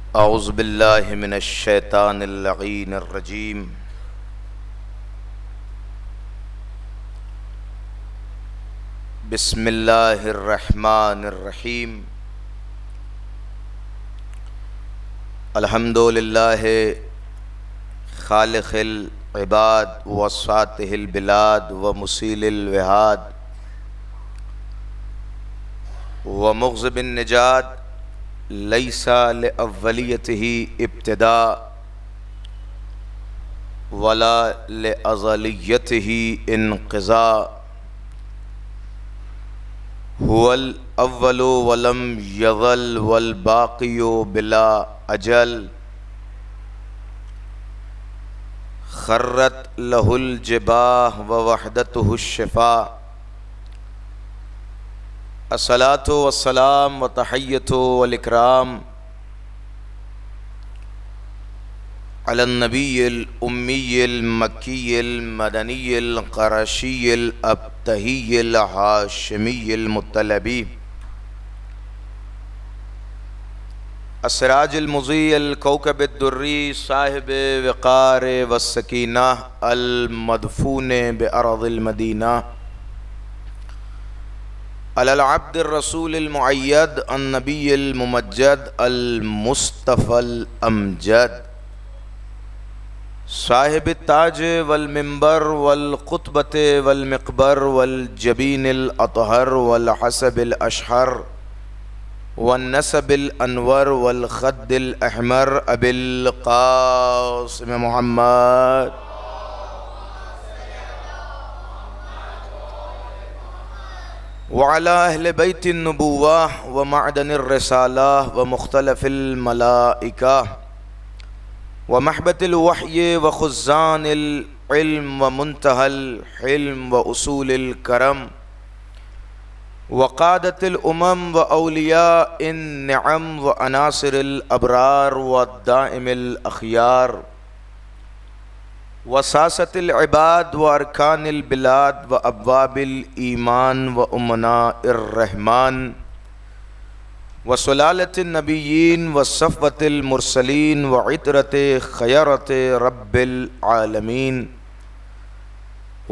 औज़ु बिल्लाहि मिनश शैतानिर लईनिर रजीम। बिस्मिल्लाहिर रहमानिर रहीम। अल्हम्दुलिल्लाहि खालिक़िल इबाद व सातिहिल बिलाद व मुसीलिल वहाद व मुग़ज़िबिन निजात लैसा लिअव्वलियतिही इब्तिदा वला लिअज़लियतिही इन्क़िज़ा। हुवल अव्वलु वलम यज़ल वल बाक़ियु बिला अजल। खर्रत लहुल जिबाह व वहदतुहुश शिफ़ा। अस्सलातु वस्सलाम व तहिय्यतु वल इकराम अलन नबिय्यिल उम्मिय्यिल मक्किय्यिल मदनिय्यिल क़ुरैशिय्यिल अब्तहिय्यिल हाशिमिय्यिल मुत्तलबी अस्सिराजिल मुज़ीअल कौकबिद दुर्री साहिबे वक़ार वस्सकीना अल मदफून बिअर्ज़िल मदीना अलल अब्दिर रसूलिल मुअय्यद अन नबिय्यिल मुमज्जद अल मुस्तफ़ल अमजद साहिब ताज वल मिंबर वल क़ुतबत वल मिक़बर वल जबीनिल अतहर वल हसबिल अशहर वन नसबिल अनवर वल ख़द्दिल अहमर अबिल क़ासिम मुहम्मद व अला अहले बैतिन नबुव्वा व मअदनिर रिसाला व मुख्तलिफ़िल मलाइका व महबतिल वह्य व खुज़ानिल इल्म व मुंतहल हिल्म व उसूलिल करम व क़ादतिल उमम व औलियाइन निअम व अनासिरिल अबरार व दाइमिल अख़यार व सासतिल इबाद व अरकानिल बिलाद व अब्वाबिल ईमान व उमनाइर रहमान व सुलालतिन नबिय्यीन व सफ़वतिल मुरसलीन व इतरते ख़यरते रब्बिल आलमीन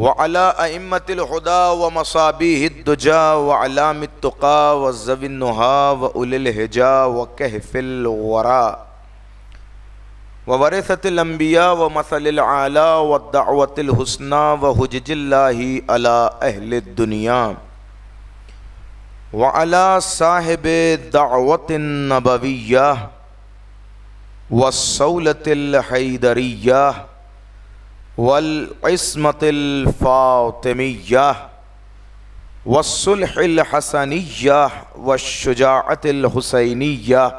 व अला अइम्मतिल हुदा व मसाबीहिद दुजा व अलामित तुक़ा व ज़विन नुहा व उलिल हिजा व कहफ़िल वरा व वरिसतिल अंबिया व मसलिल आला व दअवतिल हुस्ना व हुज्जतिल्लाहि अला अहलिद दुनिया व अला साहिबे दअवतिन नबविय्या व सौलतिल हैदरिय्या वल इस्मतिल फातिमिय्या व सुल्हिल हसनिय्या व शुजाअतिल हुसैनिय्या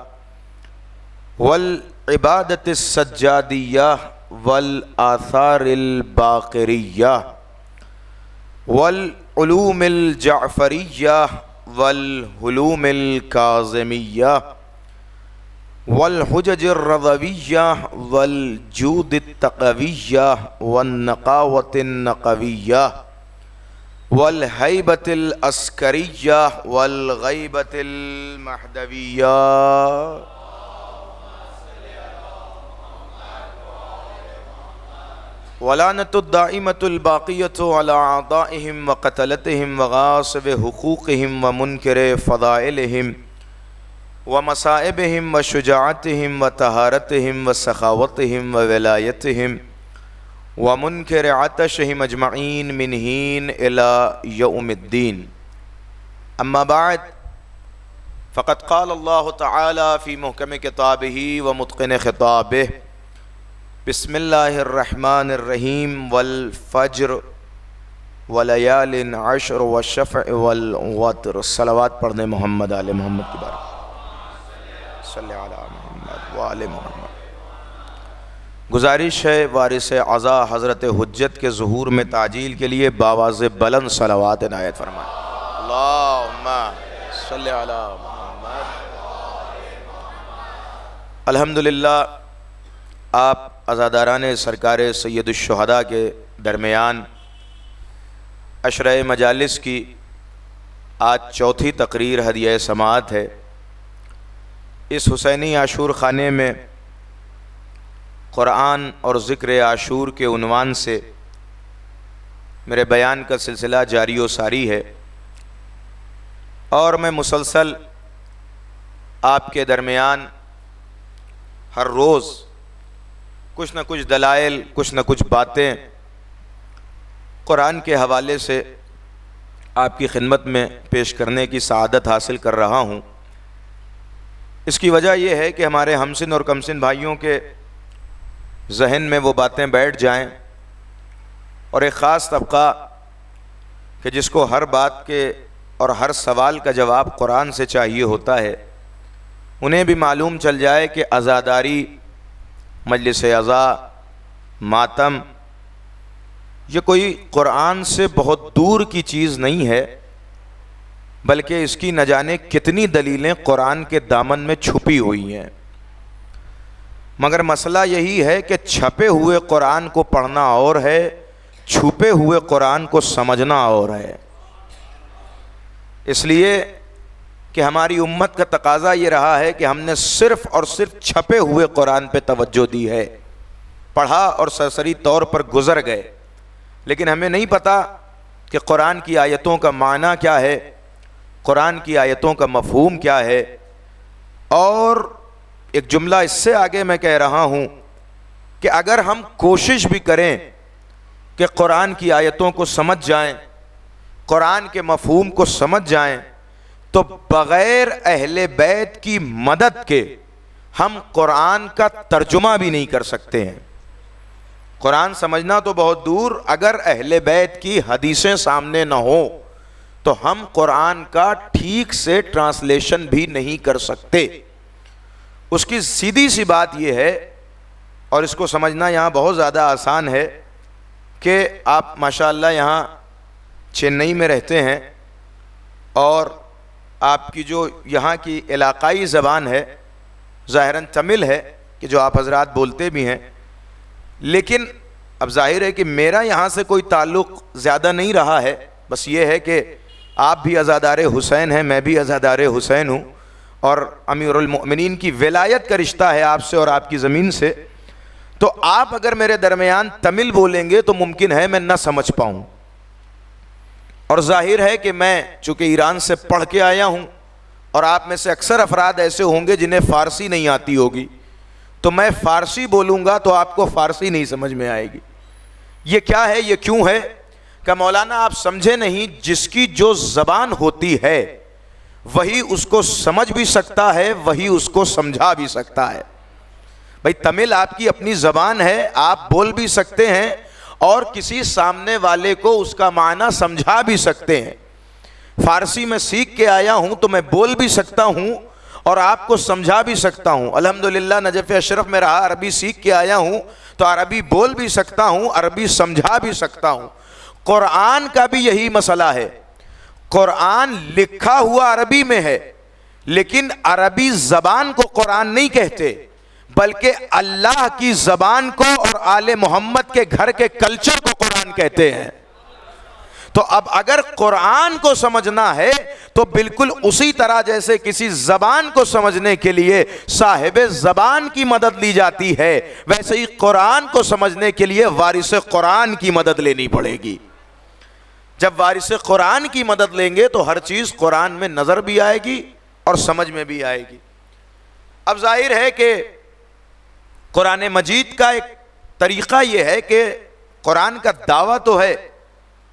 वल इबादतिस सज्जादिय्या वल आसारिल बाक़िरिय्या वल उलूमिल जाफ़रिय्या वल हुलूमिल काज़िमिय्या वल हुज्जजिर रज़विय्या वल जूदित तक़विय्या वन नक़ावतिन नक़विय्या वल हैबतिल अस्करिय्या वल ग़ैबतिल महदविय्या वलानतुद दाइमतुल बाक़ियतु अला अअदाइहिम व क़तलतिहिम व गासिबि हुक़ूक़िहिम व मुनकिरि फ़दाइलिहिम व मसाइबिहिम व शुजाअतिहिम व तहारतिहिम व सखावतिहिम व विलायतिहिम व मुनकिरि अतशिहिम अजमईन मिन हीन इला यौमिद्दीन। अम्मा बअद फ़क़द क़ाल अल्लाहु तआला फ़ी मुहकम किताबिही व मुत्क़िन ख़िताबिही बिस्मिल्लाहिर रहमानिर रहीम वल फ़ज्र व लयालिन अश्र व शफ़अ वल वत्र। सलावत पढ़ने मोहम्मद आले मोहम्मद की बारगाह सल्लल्लाहु अलैहि मोहम्मद व आले मोहम्मद। गुजारिश है वारिस अज़ा हज़रत हुज्जत के ज़ुहूर में ताजील के लिए बावाज़ बुलंद सलावत इनायत फरमाएं। अल्लाहुम्मा सल्लि अला मुहम्मद। अल्हम्दुलिल्लाह आप अज़ादारान सरकार सैयदुश्शुहदा के दरमियान अशरा मजालिस की आज चौथी तकरीर हदिया समात है। इस हुसैनी आशूर ख़ाने में क़ुरान और ज़िक्र आशूर के उन्वान से मेरे बयान का सिलसिला जारी व सारी है और मैं मुसलसल आपके दरमियान हर रोज़ कुछ न कुछ दलाइल, कुछ न कुछ बातें कुरान के हवाले से आपकी खिदमत में पेश करने की सआदत हासिल कर रहा हूँ। इसकी वजह यह है कि हमारे हमसिन और कमसिन भाइयों के जहन में वो बातें बैठ जाएं और एक ख़ास तबका कि जिसको हर बात के और हर सवाल का जवाब कुरान से चाहिए होता है, उन्हें भी मालूम चल जाए कि अज़ादारी, मजलिस अज़ा, मातम ये कोई कुरान से बहुत दूर की चीज़ नहीं है, बल्कि इसकी न जाने कितनी दलीलें कुरान के दामन में छुपी हुई हैं। मगर मसला यही है कि छपे हुए कुरान को पढ़ना और है, छुपे हुए कुरान को समझना और है। इसलिए कि हमारी उम्मत का तकाज़ा ये रहा है कि हमने सिर्फ़ और सिर्फ छपे हुए कुरान पे तवज्जो दी है, पढ़ा और सरसरी तौर पर गुज़र गए, लेकिन हमें नहीं पता कि कुरान की आयतों का माना क्या है, कुरान की आयतों का मफ़हूम क्या है। और एक जुमला इससे आगे मैं कह रहा हूँ कि अगर हम कोशिश भी करें कि कुरान की आयतों को समझ जाएं, कुरान के मफ़हूम को समझ जाएं, तो बग़ैर अहले बैत की मदद के हम कुरान का तर्जुमा भी नहीं कर सकते हैं। कुरान समझना तो बहुत दूर, अगर अहले बैत की हदीसें सामने न हो तो हम कुरान का ठीक से ट्रांसलेशन भी नहीं कर सकते। उसकी सीधी सी बात यह है, और इसको समझना यहाँ बहुत ज़्यादा आसान है, कि आप माशाअल्लाह यहाँ चेन्नई में रहते हैं और आपकी जो यहाँ की इलाक़ाई ज़बान है ज़ाहिरन तमिल है, कि जो आप हज़रात बोलते भी हैं, लेकिन अब जाहिर है कि मेरा यहाँ से कोई ताल्लुक़ ज़्यादा नहीं रहा है। बस ये है कि आप भी अज़ादार हुसैन हैं, मैं भी अज़ादार हुसैन हूँ, और अमीरुल मोमिनीन की विलायत का रिश्ता है आपसे और आपकी ज़मीन से। तो आप अगर मेरे दरमियान तमिल बोलेंगे तो मुमकिन है मैं न समझ पाऊँ, और जाहिर है कि मैं चूँकि ईरान से पढ़ के आया हूँ और आप में से अक्सर अफराद ऐसे होंगे जिन्हें फ़ारसी नहीं आती होगी, तो मैं फ़ारसी बोलूँगा तो आपको फ़ारसी नहीं समझ में आएगी। ये क्या है, ये क्यों है? कि मौलाना आप समझे नहीं, जिसकी जो ज़बान होती है वही उसको समझ भी सकता है, वही उसको समझा भी सकता है। भाई तमिल आपकी अपनी ज़बान है, आप बोल भी सकते हैं और किसी सामने वाले को उसका माना समझा भी सकते हैं। फ़ारसी में सीख के आया हूँ तो मैं बोल भी सकता हूँ और आपको समझा भी सकता हूँ। अल्हम्दुलिल्लाह नजफ़ अशरफ में रहा, अरबी सीख के आया हूँ तो अरबी बोल भी सकता हूँ, अरबी समझा भी सकता हूँ। कुरान का भी यही मसला है। कुरान लिखा हुआ अरबी में है, लेकिन अरबी ज़बान को कुरान नहीं कहते, बल्कि अल्लाह की ज़बान को और आले मोहम्मद के घर के कल्चर को कुरान कहते हैं। तो अब अगर कुरान को समझना है तो बिल्कुल उसी तरह जैसे किसी ज़बान को समझने के लिए साहिब ज़बान की मदद ली जाती है, वैसे ही कुरान को समझने के लिए वारिस कुरान की मदद लेनी पड़ेगी। जब वारिस कुरान की मदद लेंगे तो हर चीज़ कुरान में नज़र भी आएगी और समझ में भी आएगी। अब जाहिर है कि कुरान मजीद का एक तरीक़ा यह है कि कुरान का दावा तो है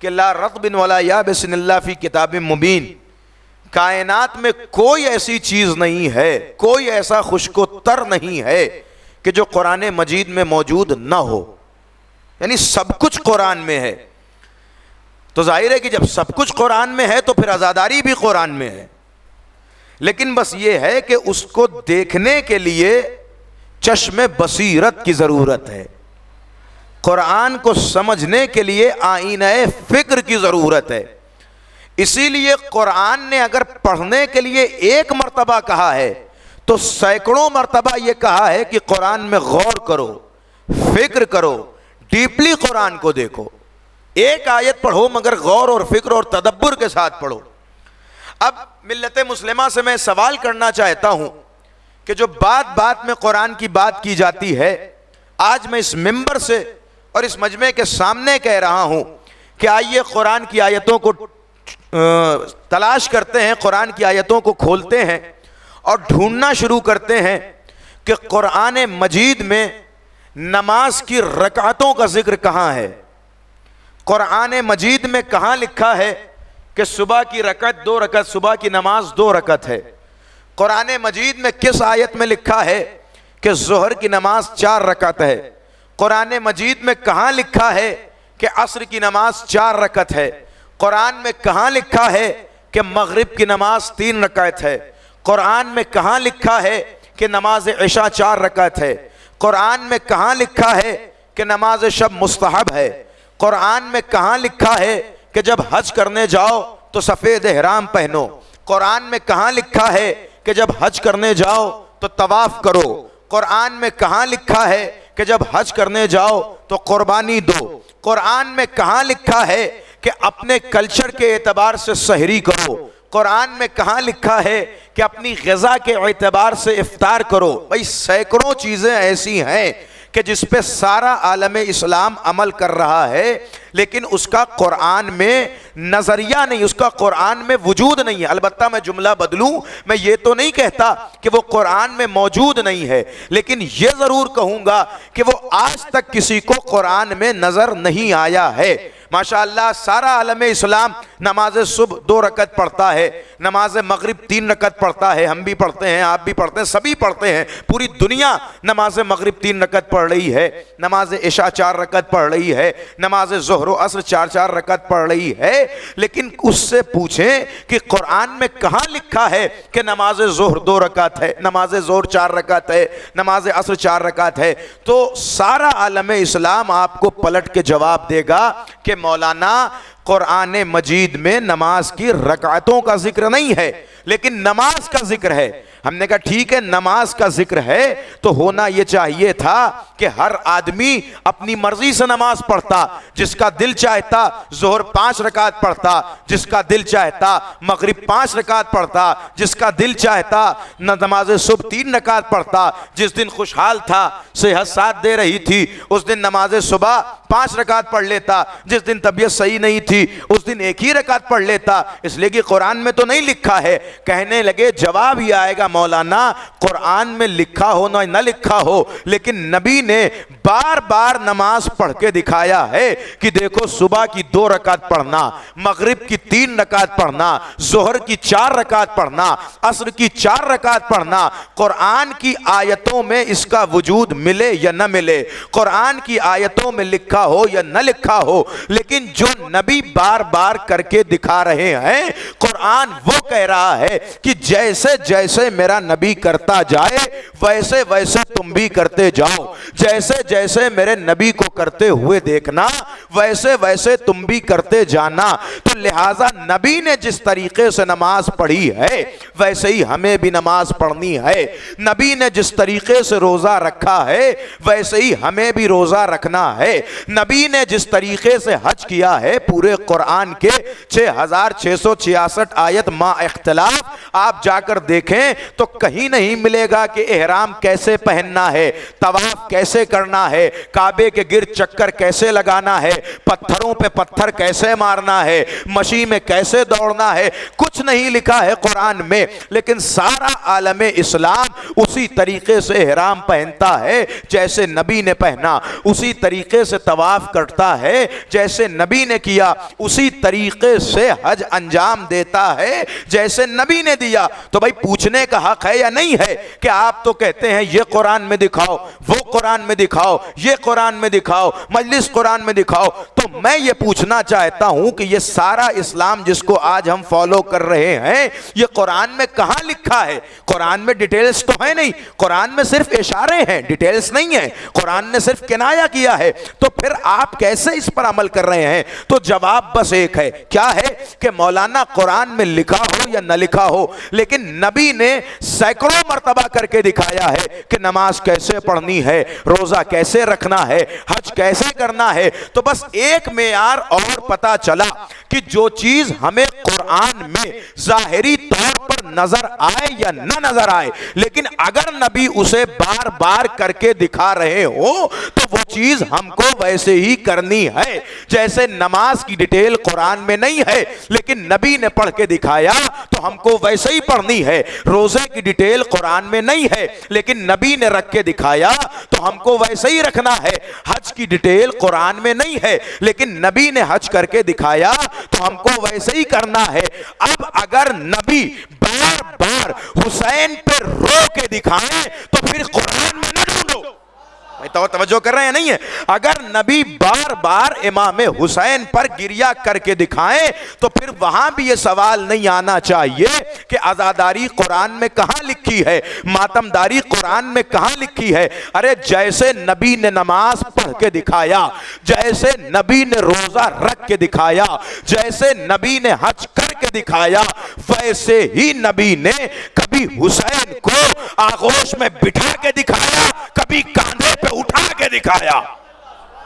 कि ला रत्बिन वला याबिसिन इल्ला फी किताबिन मुबीन, कायनात में कोई ऐसी चीज़ नहीं है, कोई ऐसा खुश्को तर नहीं है कि जो कुरान मजीद में मौजूद ना हो, यानी सब कुछ कुरान में है। तो जाहिर है कि जब सब कुछ कुरान में है तो फिर आज़ादारी भी कुरान में है, लेकिन बस ये है कि उसको देखने के लिए चश्मे बसीरत की ज़रूरत है, कुरान को समझने के लिए आईने फ़िक्र की ज़रूरत है। इसीलिए कुरान ने अगर पढ़ने के लिए एक मर्तबा कहा है तो सैकड़ों मर्तबा ये कहा है कि कुरान में गौर करो, फ़िक्र करो, डीपली कुरान को देखो। एक आयत पढ़ो मगर गौर और फ़िक्र और तदब्बुर के साथ पढ़ो। अब मिल्लत मुस्लिमा से मैं सवाल करना चाहता हूँ कि जो बात बात में कुरान की बात की जाती है, आज मैं इस मिंबर से और इस मजमे के सामने कह रहा हूं कि आइए कुरान की आयतों को तलाश करते हैं, कुरान की आयतों को खोलते हैं और ढूंढना शुरू करते हैं कि कुरान मजीद में नमाज की रकातों का जिक्र कहाँ है। कुरान मजीद में कहाँ लिखा है कि सुबह की रकत 2 रकत, सुबह की नमाज 2 रकत है। कुरान मजीद में किस आयत में लिखा है कि ज़ोहर की नमाज 4 रकत है। कुरान मजीद में कहाँ लिखा है कि असर की नमाज 4 रकत है। कुरान में कहाँ लिखा है कि मगरिब की नमाज 3 रकत है। कुरान में कहाँ लिखा है कि नमाज इशा 4 रकत है। कुरान में कहाँ लिखा है कि नमाज शब मुस्तहब है। कुरान में कहाँ लिखा है कि जब हज करने जाओ तो सफ़ेद एहराम पहनो। कुरान में कहाँ लिखा है कि जब हज करने जाओ तो तवाफ करो। कुरान में कहाँ लिखा है कि जब हज करने जाओ तो कुर्बानी दो। कुरान में कहाँ लिखा है कि अपने कल्चर के एतबार से सहरी करो। कुरान में कहाँ लिखा है कि अपनी ग़िज़ा के एतबार से इफ्तार करो। भाई सैकड़ों चीज़ें ऐसी हैं कि जिस पे सारा आलम इस्लाम अमल कर रहा है, लेकिन उसका कुरान में नज़रिया नहीं, उसका कुरान में वजूद नहीं है। अलबत्ता मैं जुमला बदलूं, मैं ये तो नहीं कहता कि वो कुरान में मौजूद नहीं है, लेकिन ये ज़रूर कहूँगा कि वो आज तक किसी को कुरान में नज़र नहीं आया है। माशाअल्लाह सारा आलम इस्लाम नमाज सुबह 2 रकत पढ़ता है, नमाज मगरिब 3 रकत पढ़ता है। हम भी पढ़ते हैं, आप भी पढ़ते हैं, सभी पढ़ते हैं। पूरी दुनिया नमाज मगरिब 3 रकत पढ़ रही है, नमाज इशा 4 रकत पढ़ रही है, नमाज ज़ोहर असर 4-4 रकत पढ़ रही है। लेकिन उससे पूछें कि कुरान में कहाँ लिखा है कि नमाज ज़ोहर 2 रकत है, नमाज ज़ोहर 4 रकत है, नमाज असर 4 रकत है, तो सारा आलम इस्लाम आपको पलट के जवाब देगा कि मौलाना कुरान मजीद में नमाज की रकातों का जिक्र नहीं है, लेकिन नमाज का जिक्र है। हमने कहा ठीक है, नमाज का जिक्र है तो होना यह चाहिए था कि हर आदमी अपनी मर्जी से नमाज पढ़ता। जिसका दिल चाहता जोहर 5 रकात पढ़ता, जिसका दिल चाहता मगरिब 5 रकात पढ़ता, जिसका दिल चाहता नमाज सुबह 3 रकात पढ़ता। जिस दिन खुशहाल था, सेहत साथ दे रही थी, उस दिन नमाज सुबह 5 रकात पढ़ लेता। जिस दिन तबीयत सही नहीं थी उस दिन 1 ही रकात पढ़ लेता। इसलिए कि कुरान में तो नहीं लिखा है। कहने लगे जवाब ही आएगा मौलाना, कुरान में लिखा हो ना न लिखा हो, लेकिन नबी ने बार बार नमाज पढ़ के दिखाया है कि देखो सुबह की 2 रकात पढ़ना, मगरिब की 3 रकात पढ़ना, जोहर की 4 रकात पढ़ना, असर की 4 रकात पढ़ना। कुरान की आयतों में इसका वजूद मिले या न मिले, कुरान की आयतों में लिखा हो या न लिखा हो, लेकिन जो नबी बार बार करके दिखा रहे हैं, कुरान वो कह रहा है कि जैसे जैसे मेरा नबी करता जाए वैसे वैसे तुम भी करते जाओ। जैसे जैसे मेरे नबी को करते हुए देखना वैसे वैसे तुम भी करते जाना। तो लिहाजा नबी ने जिस तरीके से नमाज पढ़ी है वैसे ही हमें भी नमाज पढ़नी है। नबी ने जिस तरीके से रोजा रखा है वैसे ही हमें भी रोजा रखना है। नबी ने जिस तरीके से हज किया है, पूरे कुरान के 6666 आयत मा इख्तिलाफ आप जाकर देखें तो कहीं नहीं मिलेगा कि एहराम कैसे पहनना है, तवाफ कैसे करना है, काबे के गिर्द चक्कर कैसे लगाना है, पत्थरों पे पत्थर कैसे मारना है, मशी में कैसे दौड़ना है, कुछ नहीं लिखा है कुरान में। लेकिन सारा आलम इस्लाम उसी तरीके से एहराम पहनता है जैसे नबी ने पहना, उसी तरीके से तवाफ करता है जैसे नबी ने किया, उसी तरीके से हज अंजाम देता है जैसे नबी ने दिया। तो भाई पूछने का हक है या नहीं है कि आप तो कहते हैं ये कुरान में दिखाओ, वो कुरान में दिखाओ, ये कुरान में दिखाओ, मजलिस कुरान में दिखाओ। तो मैं ये पूछना चाहता हूं कि ये सारा इस्लाम जिसको आज हम फॉलो कर रहे हैं, ये कुरान में कहां लिखा है? कुरान में डिटेल्स तो है नहीं, कुरान में सिर्फ इशारे हैं, डिटेल्स नहीं है। कुरान ने सिर्फ किनाया किया है, तो फिर आप कैसे इस पर अमल कर रहे हैं? तो जवाब बस एक है, क्या है कि मौलाना कुरान में लिखा हो या न लिखा हो, लेकिन नबी ने सैकड़ों मर्तबा करके दिखाया है कि नमाज कैसे पढ़नी है, रोजा कैसे रखना है, हज कैसे करना है। तो बस एक मेयार और पता चला कि जो चीज हमें कुरान में जाहिरी तौर पर नजर आए या न नजर आए, लेकिन अगर नबी उसे बार बार करके दिखा रहे हो तो वो चीज हमको वैसे ही करनी है। जैसे नमाज की डिटेल कुरान में नहीं है लेकिन नबी ने पढ़ के दिखाया तो हमको वैसे ही पढ़नी है। रोजे की डिटेल कुरान में नहीं है लेकिन नबी ने रख के दिखाया तो हमको वैसे ही रखना है। हज की डिटेल कुरान में नहीं है लेकिन नबी ने हज करके दिखाया तो हमको वैसे ही करना है। अब अगर नबी बार बार हुसैन पे रो के दिखाएं तो फिर कुरान में न ढूंढो। तो तवज्जो कर रहे हैं नहीं है? अगर नबी बार बार इमाम हुसैन पर गिरिया करके दिखाएं तो फिर वहां भी ये सवाल नहीं आना चाहिए कि आजादारी कुरान में कहां लिखी है, मातमदारी कुरान में कहां लिखी है। अरे जैसे नबी ने नमाज पढ़ के दिखाया, जैसे नबी ने रोजा रख के दिखाया, जैसे नबी ने हज करके दिखाया, वैसे ही नबी ने कभी हुसैन को आगोश में बिठा के दिखाया, कभी कांधे पे उठा के दिखाया।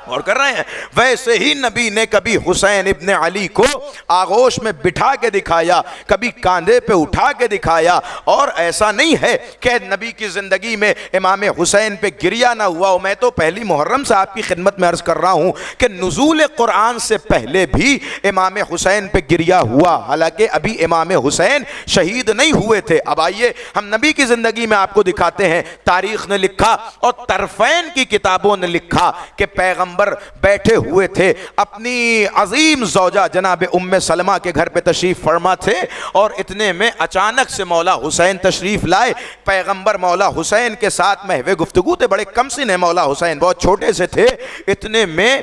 और कर रहे हैं वैसे ही नबी ने कभी हुसैन इब्ने अली को आगोश में बिठा के दिखाया, कभी कांधे पे उठा के दिखाया। और ऐसा नहीं है कि नबी की जिंदगी में इमाम हुसैन पे गिरिया ना हुआ हो। मैं तो पहली मुहर्रम से आपकी खिदमत में अर्ज कर रहा हूं कि नुज़ूल कुरान से पहले भी इमाम हुसैन पे गिरिया हुआ, हालांकि अभी इमाम हुसैन शहीद नहीं हुए थे। अब आइए हम नबी की जिंदगी में आपको दिखाते हैं। तारीख ने लिखा और तरफैन की किताबों ने लिखा कि पैगंबर बैठे हुए थे, अपनी अजीम ज़ौजा जनाब उम्मे सलमा के घर पे तशरीफ फरमा थे और इतने में अचानक से मौला हुसैन तशरीफ लाए। पैगंबर मौला हुसैन के साथ महवे गुफ्तगू थे, बड़े कम सिन है मौला हुसैन, बहुत छोटे से थे। इतने में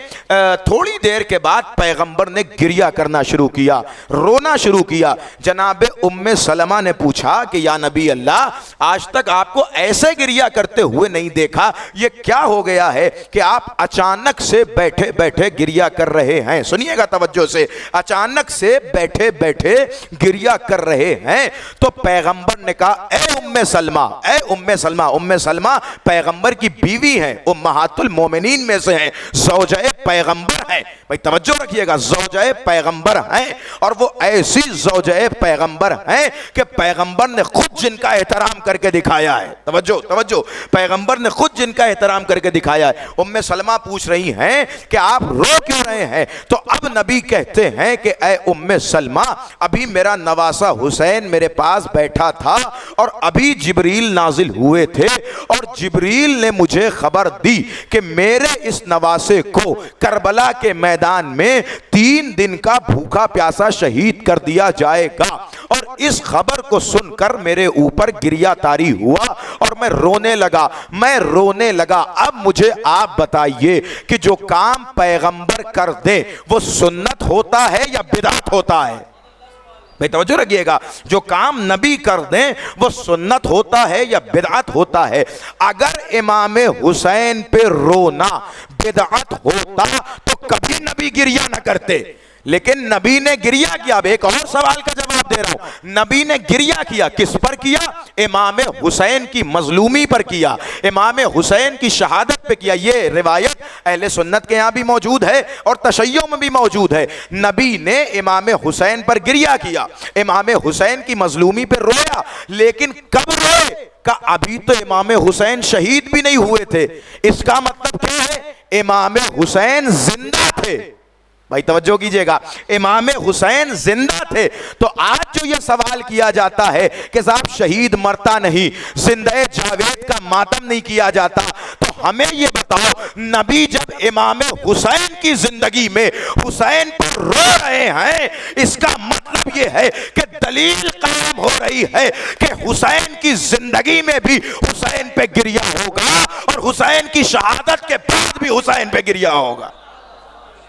थोड़ी देर के बाद पैगंबर ने गिरिया करना शुरू किया, रोना शुरू किया। जनाब उम्मे सलमा ने पूछा कि या नबी अल्लाह, आज तक आपको ऐसे गिरिया करते हुए नहीं देखा, ये क्या हो गया है कि आप अचानक से बैठे बैठे गिरिया कर रहे हैं? सुनिएगा तवज्जो से, अचानक से बैठे बैठे गिरिया कर रहे हैं। तो पैगंबर ने कहा, ए उम्मे सलमा, ए उम्मे सलमा। उम्मे सलमा पैगंबर की बीवी हैं, उम्महातुल मोमिनीन में से हैं, ज़ौजाए पैगंबर हैं। भाई तवज्जो रखिएगा, ज़ौजाए पैगंबर हैं और वो ऐसी ज़ौजाए पैगंबर हैं कि पैगंबर ने खुद जिनका एहतराम करके दिखाया है। तवज्जो तवज्जो, पैगंबर ने खुद जिनका एहतराम करके दिखाया है। उम्मे सलमा पूछ रही हैं कि आप रो क्यों रहे हैं? तो अब नबी कहते हैं कि ए उम्मे सलमा, अभी मेरा नवासा हुसैन मेरे पास बैठा था और अभी जिब्रील नाजिल हुए थे और जिब्रील ने मुझे खबर दी कि मेरे इस नवासे को करबला के मैदान में 3 दिन का भूखा प्यासा शहीद कर दिया जाएगा। और इस खबर को सुनकर मेरे ऊपर गिरिया तारी हुआ और मैं रोने लगा। अब मुझे आप बताइए कि जो काम पैगंबर कर दे वो सुन्नत होता है या बिदअत होता है? भाई तवज्जो रखिएगा, जो काम नबी कर दें वो सुन्नत होता है या बिदअत होता है? अगर इमाम हुसैन पे रोना बिदअत होता तो कभी नबी गिरिया ना करते, लेकिन नबी ने गिरिया किया। अब एक और सवाल का जवाब दे रहा हूं, नबी ने गिरिया किया, किस पर किया? इमाम हुसैन की मजलूमी पर किया, इमाम हुसैन की शहादत पे किया। ये रिवायत अहले सुन्नत के यहाँ भी मौजूद है और तशय्यो में भी मौजूद है। नबी ने इमाम हुसैन पर गिरिया किया, इमाम हुसैन की मजलूमी पर रोया, लेकिन कब रोए? का अभी तो इमाम हुसैन शहीद भी नहीं हुए थे। इसका मतलब क्या है? इमाम हुसैन जिंदा थे। भाई तवज्जो कीजिएगा, इमाम हुसैन जिंदा थे। तो आज जो ये सवाल किया जाता है कि साहब शहीद मरता नहीं, जिंदा जावेद का मातम नहीं किया जाता, तो हमें ये बताओ, नबी जब इमाम हुसैन की जिंदगी में हुसैन पर रो रहे हैं, इसका मतलब ये है कि दलील कायम हो रही है कि हुसैन की जिंदगी में भी हुसैन पे गिरिया होगा और हुसैन की शहादत के बाद भी हुसैन पे गिरिया होगा।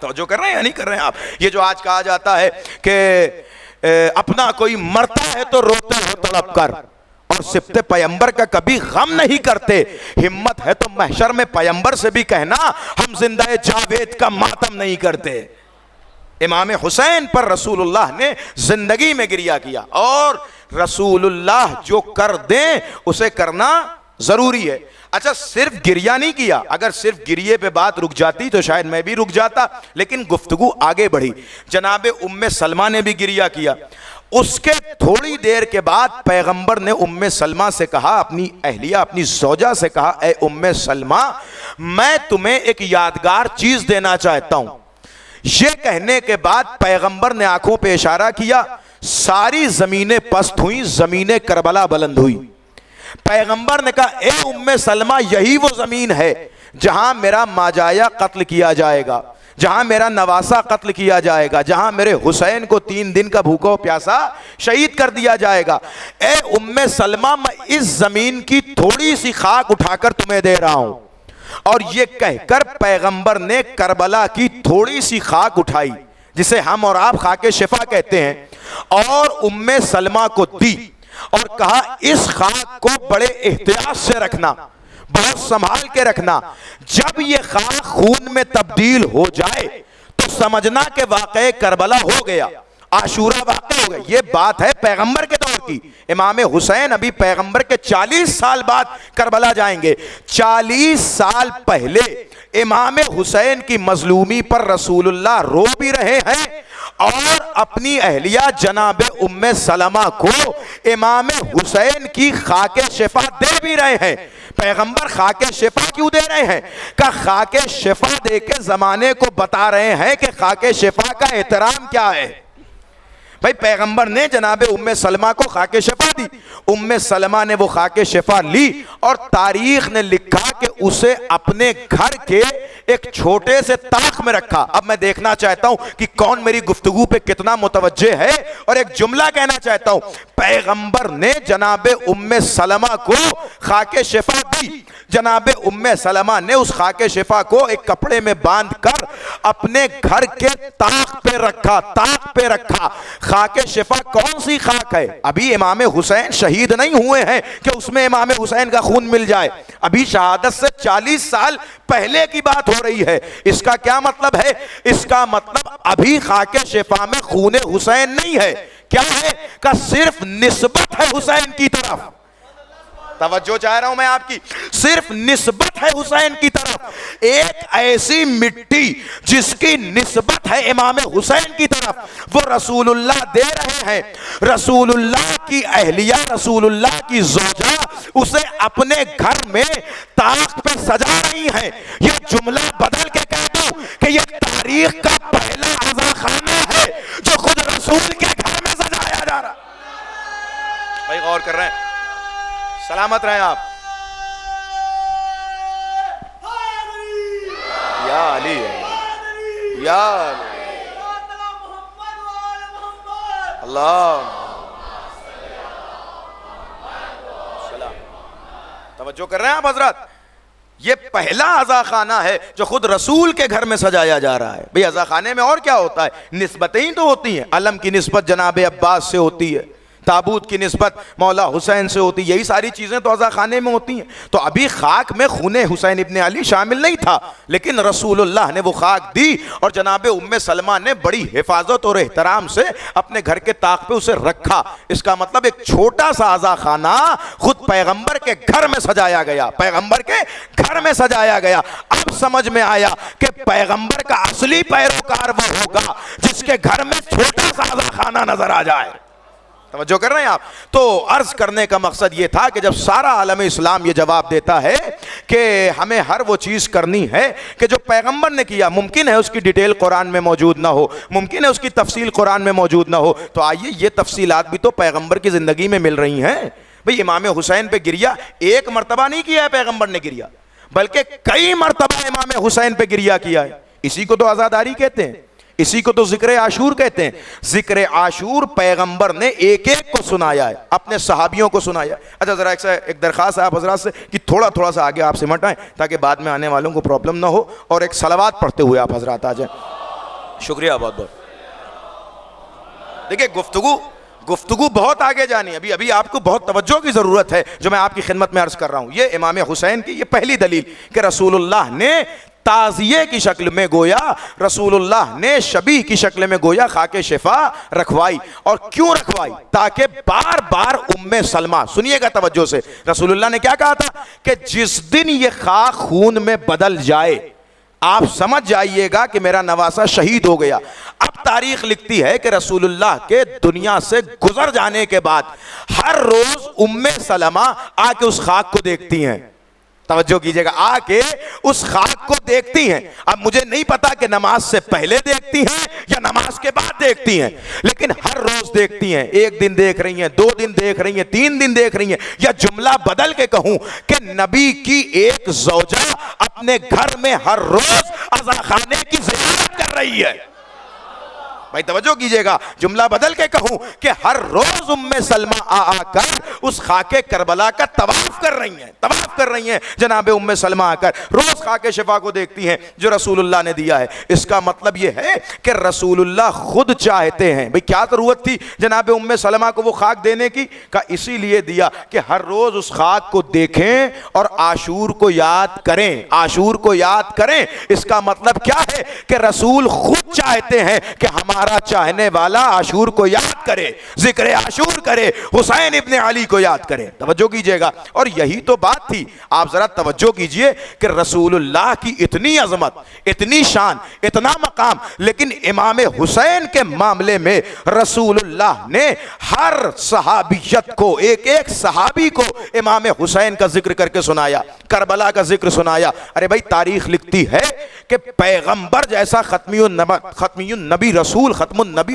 तो जो कर रहे हैं या नहीं कर रहे हैं आप? ये जो आज कहा जाता है कि अपना कोई मरता है तो रोते हो तड़प कर और सिफ्ते पैगंबर का कभी गम नहीं करते। हिम्मत है तो महशर में पैगंबर से भी कहना हम जिंदा जावेद का मातम नहीं करते। इमाम हुसैन पर रसूलुल्लाह ने जिंदगी में गिरिया किया और रसूलुल्लाह जो कर दें उसे करना जरूरी है। अच्छा, सिर्फ गिरिया नहीं किया, अगर सिर्फ गिरिये पे बात रुक जाती तो शायद मैं भी रुक जाता, लेकिन गुफ्तगू आगे बढ़ी। जनाब उम्मे सलमा ने भी गिरिया किया उसके थोड़ी देर के बाद पैगंबर ने उम्मे सलमा से कहा, अपनी अहलिया अपनी ज़ौजा से कहा, ए उम्मे सलमा, मैं तुम्हें एक यादगार चीज देना चाहता हूं। यह कहने के बाद पैगंबर ने आंखों पे इशारा किया, सारी जमीनें पस्त हुई, जमीनें करबला बुलंद हुई। पैगंबर ने कहा, ए उम्मे सलमा, यही वो जमीन है जहां मेरा माजाया कत्ल किया जाएगा, जहां मेरा नवासा कत्ल किया जाएगा, जहां मेरे हुसैन को 3 दिन का भूखा प्यासा शहीद कर दिया जाएगा। ए उम्मे सलमा, मैं इस जमीन की थोड़ी सी खाक उठाकर तुम्हें दे रहा हूं। और ये कहकर पैगंबर ने करबला की थोड़ी सी खाक उठाई, जिसे हम और आप खाके शिफा कहते हैं, और उम्मे सलमा को दी और कहा, इस खाक को बड़े एहतियात से रखना, बहुत संभाल के रखना। जब ये खाक खून में तब्दील हो जाए तो समझना कि वाक़े करबला हो गया, आशूरा वाक़या हो गया। ये बात है पैगंबर के दौर की। इमाम हुसैन अभी पैगंबर के 40 साल बाद करबला जाएंगे। 40 साल पहले इमाम हुसैन की मजलूमी पर रसूलुल्लाह रो भी रहे हैं और अपनी अहलिया जनाब उम्मे सलमा को इमाम हुसैन की खाके शिफा दे भी रहे हैं। पैगंबर खाके शिफा क्यों दे रहे हैं? का खाके शिफा दे के जमाने को बता रहे हैं कि खाके शिफा का एहतराम क्या है। भाई पैगंबर ने जनाब उम्मे सलमा को खाके शिफा दी, उम्मे सलमा ने वो खाके शिफा ली और तारीख ने लिखा कि उसे अपने घर के एक छोटे से ताक में रखा। अब मैं देखना चाहता हूं कि कौन मेरी गुफ्तगू पे कितना मुतवज्जे है, और एक जुमला कहना चाहता हूं। पैगंबर ने जनाब उम्मे सलमा को खाके शिफा दी, जनाब उम्मे सलमा ने उस खाके शिफा को एक कपड़े में बांध कर अपने घर के ताक पे रखा, ताक पे रखा। खाके शिफा कौन सी खाक है? अभी इमाम हुसैन शहीद नहीं हुए हैं कि उसमें इमाम हुसैन का खून मिल जाए, अभी शहादत से 40 साल पहले की बात हो रही है। इसका क्या मतलब है? इसका मतलब अभी खाके शिफा में खून हुसैन नहीं है। क्या है? का सिर्फ निस्बत है हुसैन की तरफ। तवज्जो चाह रहा हूं मैं आपकी, सिर्फ निस्बत है हुसैन की तरफ। एक ऐसी मिट्टी जिसकी निस्बत है इमाम हुसैन की तरफ, वो रसूलुल्लाह दे रहे हैं। रसूलुल्लाह की अहलिया, रसूलुल्लाह की ज़ौजा उसे अपने घर में ताक पे सजा रही हैं। ये जुमला बदल के कह दूं कि ये तारीख का पहला अज़ाखाना है जो खुद रसूल के घर में सजाया जा रहा। भाई गौर कर रहे हैं, सलामत रहें आप। या अली या अल्लाह। तवज्जो कर रहे हैं आप हजरत? ये पहला अज़ाखाना है जो खुद रसूल के घर में सजाया जा रहा है। भाई अज़ाखाने में और क्या होता है? निस्बतें ही तो होती हैं। अलम की निस्बत जनाब अब्बास से होती है, ताबूत की निस्बत मौला हुसैन से होती है, यही सारी चीज़ें तो अज़ाखाने में होती हैं। तो अभी खाक में खूने हुसैन इब्ने अली शामिल नहीं था, लेकिन रसूलुल्लाह ने वो खाक दी और जनाब उम्मे सलमा ने बड़ी हिफाजत और एहतराम से अपने घर के ताक पे उसे रखा। इसका मतलब एक छोटा सा अज़ाखाना खुद पैगंबर के घर में सजाया गया, पैगंबर के घर में सजाया गया। अब समझ में आया कि पैगंबर का असली पैरोकार वो होगा जिसके घर में छोटा सा अज़ाखाना नजर आ जाए। तवज्जो कर रहे हैं आप? तो अर्ज करने का मकसद ये था कि जब सारा आलम इस्लाम ये जवाब देता है कि हमें हर वो चीज़ करनी है कि जो पैगंबर ने किया, मुमकिन है उसकी डिटेल कुरान में मौजूद ना हो, मुमकिन है उसकी तफसील कुरान में मौजूद ना हो, तो आइए ये तफसीलात भी तो पैगंबर की ज़िंदगी में मिल रही हैं। भाई इमाम हुसैन पे गिरिया एक मरतबा नहीं किया है पैगंबर ने गिरिया, बल्कि कई मरतबा इमाम हुसैन पे गिरिया किया है। इसी को तो आज़ादारी कहते हैं, इसी को तो जिक्र आशूर कहते हैं। जिक्र आशूर पैगंबर ने एक एक को सुनाया है, अपने सहाबियों को सुनाया। अच्छा ज़रा एक दरख्वास्त है आप हजरात से कि थोड़ा थोड़ा सा आगे आपसे मटाएं ताकि बाद में आने वालों को प्रॉब्लम ना हो, और एक सलावात पढ़ते हुए आप हजरात आ जाएं। शुक्रिया बहुत बहुत। देखिए गुफ्तगू बहुत आगे जानी है, अभी आपको बहुत तवज्जो की ज़रूरत है जो मैं आपकी खिदमत में अर्ज़ कर रहा हूँ। ये इमाम हुसैन की ये पहली दलील कि रसूलुल्लाह ने ताज़िये की शक्ल में गोया, रसूलुल्लाह ने शबी की शक्ल में गोया खाके शिफा रखवाई। और क्यों रखवाई? ताकि बार बार उम्मे सलमा, सुनिएगा तवज्जो से, रसूलुल्लाह ने क्या कहा था कि जिस दिन ये खाक खून में बदल जाए, आप समझ जाइएगा कि मेरा नवासा शहीद हो गया। अब तारीख लिखती है कि रसूलुल्लाह के दुनिया से गुजर जाने के बाद हर रोज उम्मे सलमा आके उस खाक को देखती हैं। तवज्जो कीजिएगा, आके उस खाक को देखती हैं। अब मुझे नहीं पता कि नमाज से पहले देखती हैं या नमाज के बाद देखती हैं, लेकिन हर रोज देखती हैं। एक दिन देख रही हैं, 2 दिन देख रही हैं, 3 दिन देख रही हैं। या जुमला बदल के कहूं कि नबी की एक ज़ौजा अपने घर में हर रोज अज़ा खाने की ज़ियारत कर रही है। भाई तवज्जो कीजिएगा, जुमला बदल के कहूं कि हर रोज उम्मे सलमा आकर उस खाके करबला का तवाफ कर रही हैं। जनाबे उम्मे सलमा आकर रोज खाके शिफा को देखती हैं जो रसूलुल्लाह ने दिया है। इसका मतलब यह है कि रसूलुल्लाह खुद चाहते हैं। भाई क्या जरूरत थी जनाबे उम्मे सलमा को वो खाक देने की? का इसीलिए दिया कि हर रोज उस खाक को देखें और आशूर को याद करें। इसका मतलब क्या है कि रसूल खुद चाहते हैं कि हमारा चाहने वाला आशूर को याद करे, जिक्र आशूर करे, हुसैन इब्ने अली को याद करे। तवज्जो कीजिएगा, और यही तो बात थी। आप जरा तवज्जो कीजिए कि रसूलुल्लाह की इतनी अजमत, इतनी शान, इतना मकाम, लेकिन इमाम हुसैन के मामले में रसूलुल्लाह ने हर सहाबियत को, एक सहाबी को इमाम हुसैन का जिक्र करके सुनाया, करबला का जिक्र सुनाया। अरे भाई तारीख लिखती है कि पैगंबर जैसा खत्मुन नबी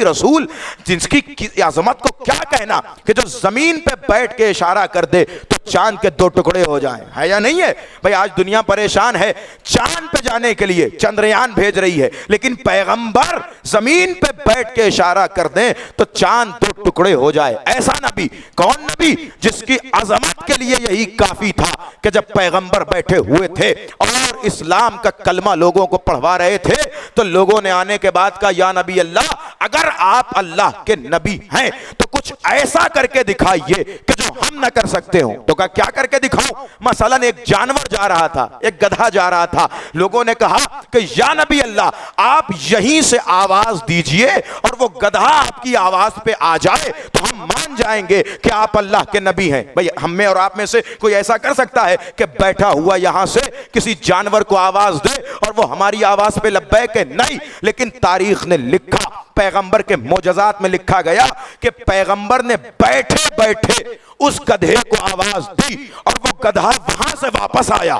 रसूल जिसकी आजमत को क्या कहना कि जो जमीन पे बैठ के इशारा कर दे तो चांद के 2 टुकड़े हो जाएं, है या नहीं है? भाई आज दुनिया परेशान है, चांद पे जाने के लिए चंद्रयान भेज रही है, लेकिन पैगंबर जमीन पे बैठ के इशारा कर दें तो चांद 2 टुकड़े हो जाए। ऐसा नबी, कौन नबी जिसकी अजमत के लिए यही काफी था कि जब पैगंबर बैठे हुए थे और इस्लाम का कलमा लोगों को पढ़वा रहे थे तो लोगों ने आने के बाद कहा, या नबी अल्लाह, अगर आप अल्लाह के नबी हैं तो कुछ ऐसा करके दिखाइए कि जो हम न कर सकते हो। तो कहा क्या करके दिखाऊं? मसलन एक जानवर जा रहा था, एक गधा जा रहा था। लोगों ने कहा कि या नबी अल्लाह, आप यहीं से आवाज दीजिए और वो गधा आपकी आवाज पे आ जाए तो हम मान जाएंगे कि आप अल्लाह के नबी हैं। भाई हम में और आप में से कोई ऐसा कर सकता है कि बैठा हुआ यहां से किसी जानवर को आवाज दे और वो हमारी आवाज पे लब्बैक है? नहीं। लेकिन तारीख ने लिखा, पैगंबर के मोजज़ात में लिखा गया कि पैगंबर ने बैठे बैठे उस गधे को आवाज दी और वो गधा वहां से वापस आया।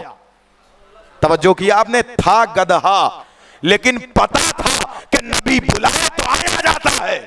तवज्जो किया आपने? था गधा, लेकिन पता था कि नबी बुलाए तो आया जाता है।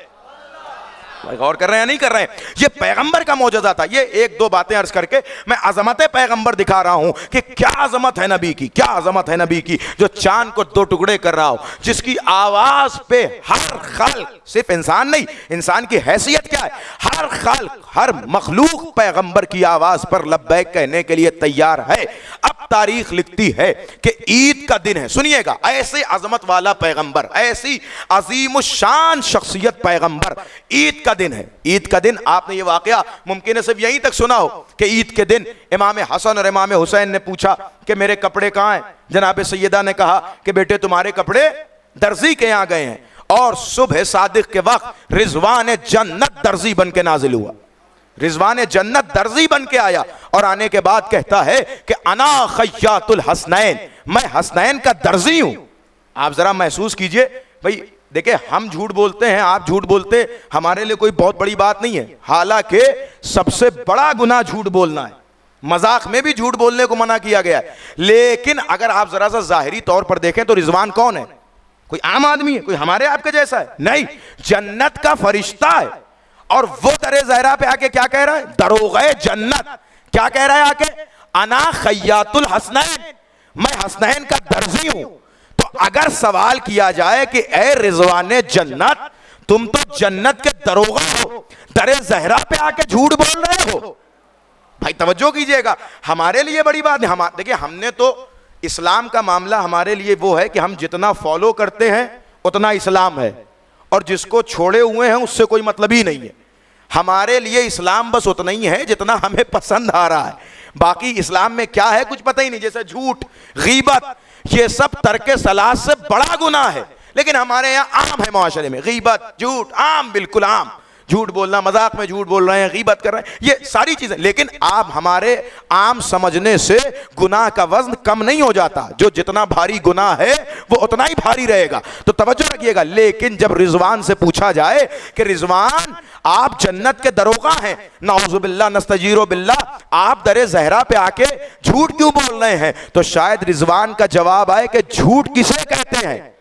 गौर कर रहे हैं नहीं कर रहे हैं? ये पैगंबर का मौजज़ा था। ये 1-2 बातें अर्ज करके मैं अजमत पैगंबर दिखा रहा हूं कि क्या अजमत है नबी की, क्या अजमत है नबी की, जो चांद को 2 टुकड़े कर रहा हो, जिसकी आवाज पे हर खल्क, सिर्फ इंसान नहीं, इंसान की हैसियत क्या है, हर खल्क, हर मखलूक पैगंबर की आवाज पर लब्बैक कहने के लिए तैयार है। अब तारीख लिखती है कि ईद का दिन है, सुनिएगा, ऐसे अजमत वाला पैगंबर, ऐसी अजीम शान शख्सियत पैगंबर, ईद का दिन है। ईद का दिन, आपने ये वाकया मुमकिन है सिर्फ यहीं तक सुना हो कि ईद के दिन इमाम हसन और इमाम हुसैन ने पूछा कि मेरे कपड़े कहां हैं? जनाब सैयदा ने कहा कि बेटे तुम्हारे कपड़े दर्जी के यहां गए हैं। और सुबह सादिक के वक्त रिजवान जन्नत दर्जी बन के नाजिल हुआ, रिजवान जन्नत दर्जी बन के आया और आने के बाद कहता है कि अना खय्यातुल हसनैन, मैं हसनैन का दर्जी हूं। आप जरा महसूस कीजिए भाई, देखिए हम झूठ बोलते हैं, आप झूठ बोलते, हमारे लिए कोई बहुत बड़ी बात नहीं है। हालांकि सबसे बड़ा गुनाह झूठ बोलना है, मजाक में भी झूठ बोलने को मना किया गया है। लेकिन अगर आप जरा सा जाहिरी तौर पर देखें तो रिजवान कौन है? कोई आम आदमी है? कोई हमारे आपके जैसा है? नहीं, जन्नत का फरिश्ता है। और वो दरे ज़हरा पे आके क्या कह रहा है? दरोगे जन्नत क्या कह रहा है आके? अना खय्यातुल हसनैन, मैं हसनैन का दर्जी हूं। तो अगर सवाल किया जाए कि ए रिजवाने जन्नत, तुम तो जन्नत के दरोगा हो, दरे ज़हरा पे आके झूठ बोल रहे हो। भाई तवज्जो कीजिएगा, हमारे लिए बड़ी बात है। हम देखिए, हमने तो इस्लाम का मामला हमारे लिए वो है कि हम जितना फॉलो करते हैं उतना इस्लाम है, और जिसको छोड़े हुए हैं उससे कोई मतलब ही नहीं है। हमारे लिए इस्लाम बस उतना ही है जितना हमें पसंद आ रहा है। बाकी इस्लाम में क्या है कुछ पता ही नहीं। जैसे झूठ, गीबत, ये सब तर्के सलात से बड़ा गुनाह है, लेकिन हमारे यहाँ आम है, माशरे में गीबत, झूठ आम, बिल्कुल आम। झूठ बोलना, मजाक में झूठ बोल रहे हैं, गीबत कर रहे हैं, ये सारी चीजें। लेकिन आप हमारे आम समझने से गुनाह का वजन कम नहीं हो जाता। जो जितना भारी गुनाह है वो उतना ही भारी रहेगा। तो तवज्जो रखिएगा। लेकिन जब रिजवान से पूछा जाए कि रिजवान आप जन्नत के दरोगा हैं, नाउजुबिल्लाह नस्तजीरो बिल्लाह, आप दरे ज़हरा पे आके झूठ क्यों बोल रहे हैं, तो शायद रिजवान का जवाब आए कि झूठ किसे कहते हैं।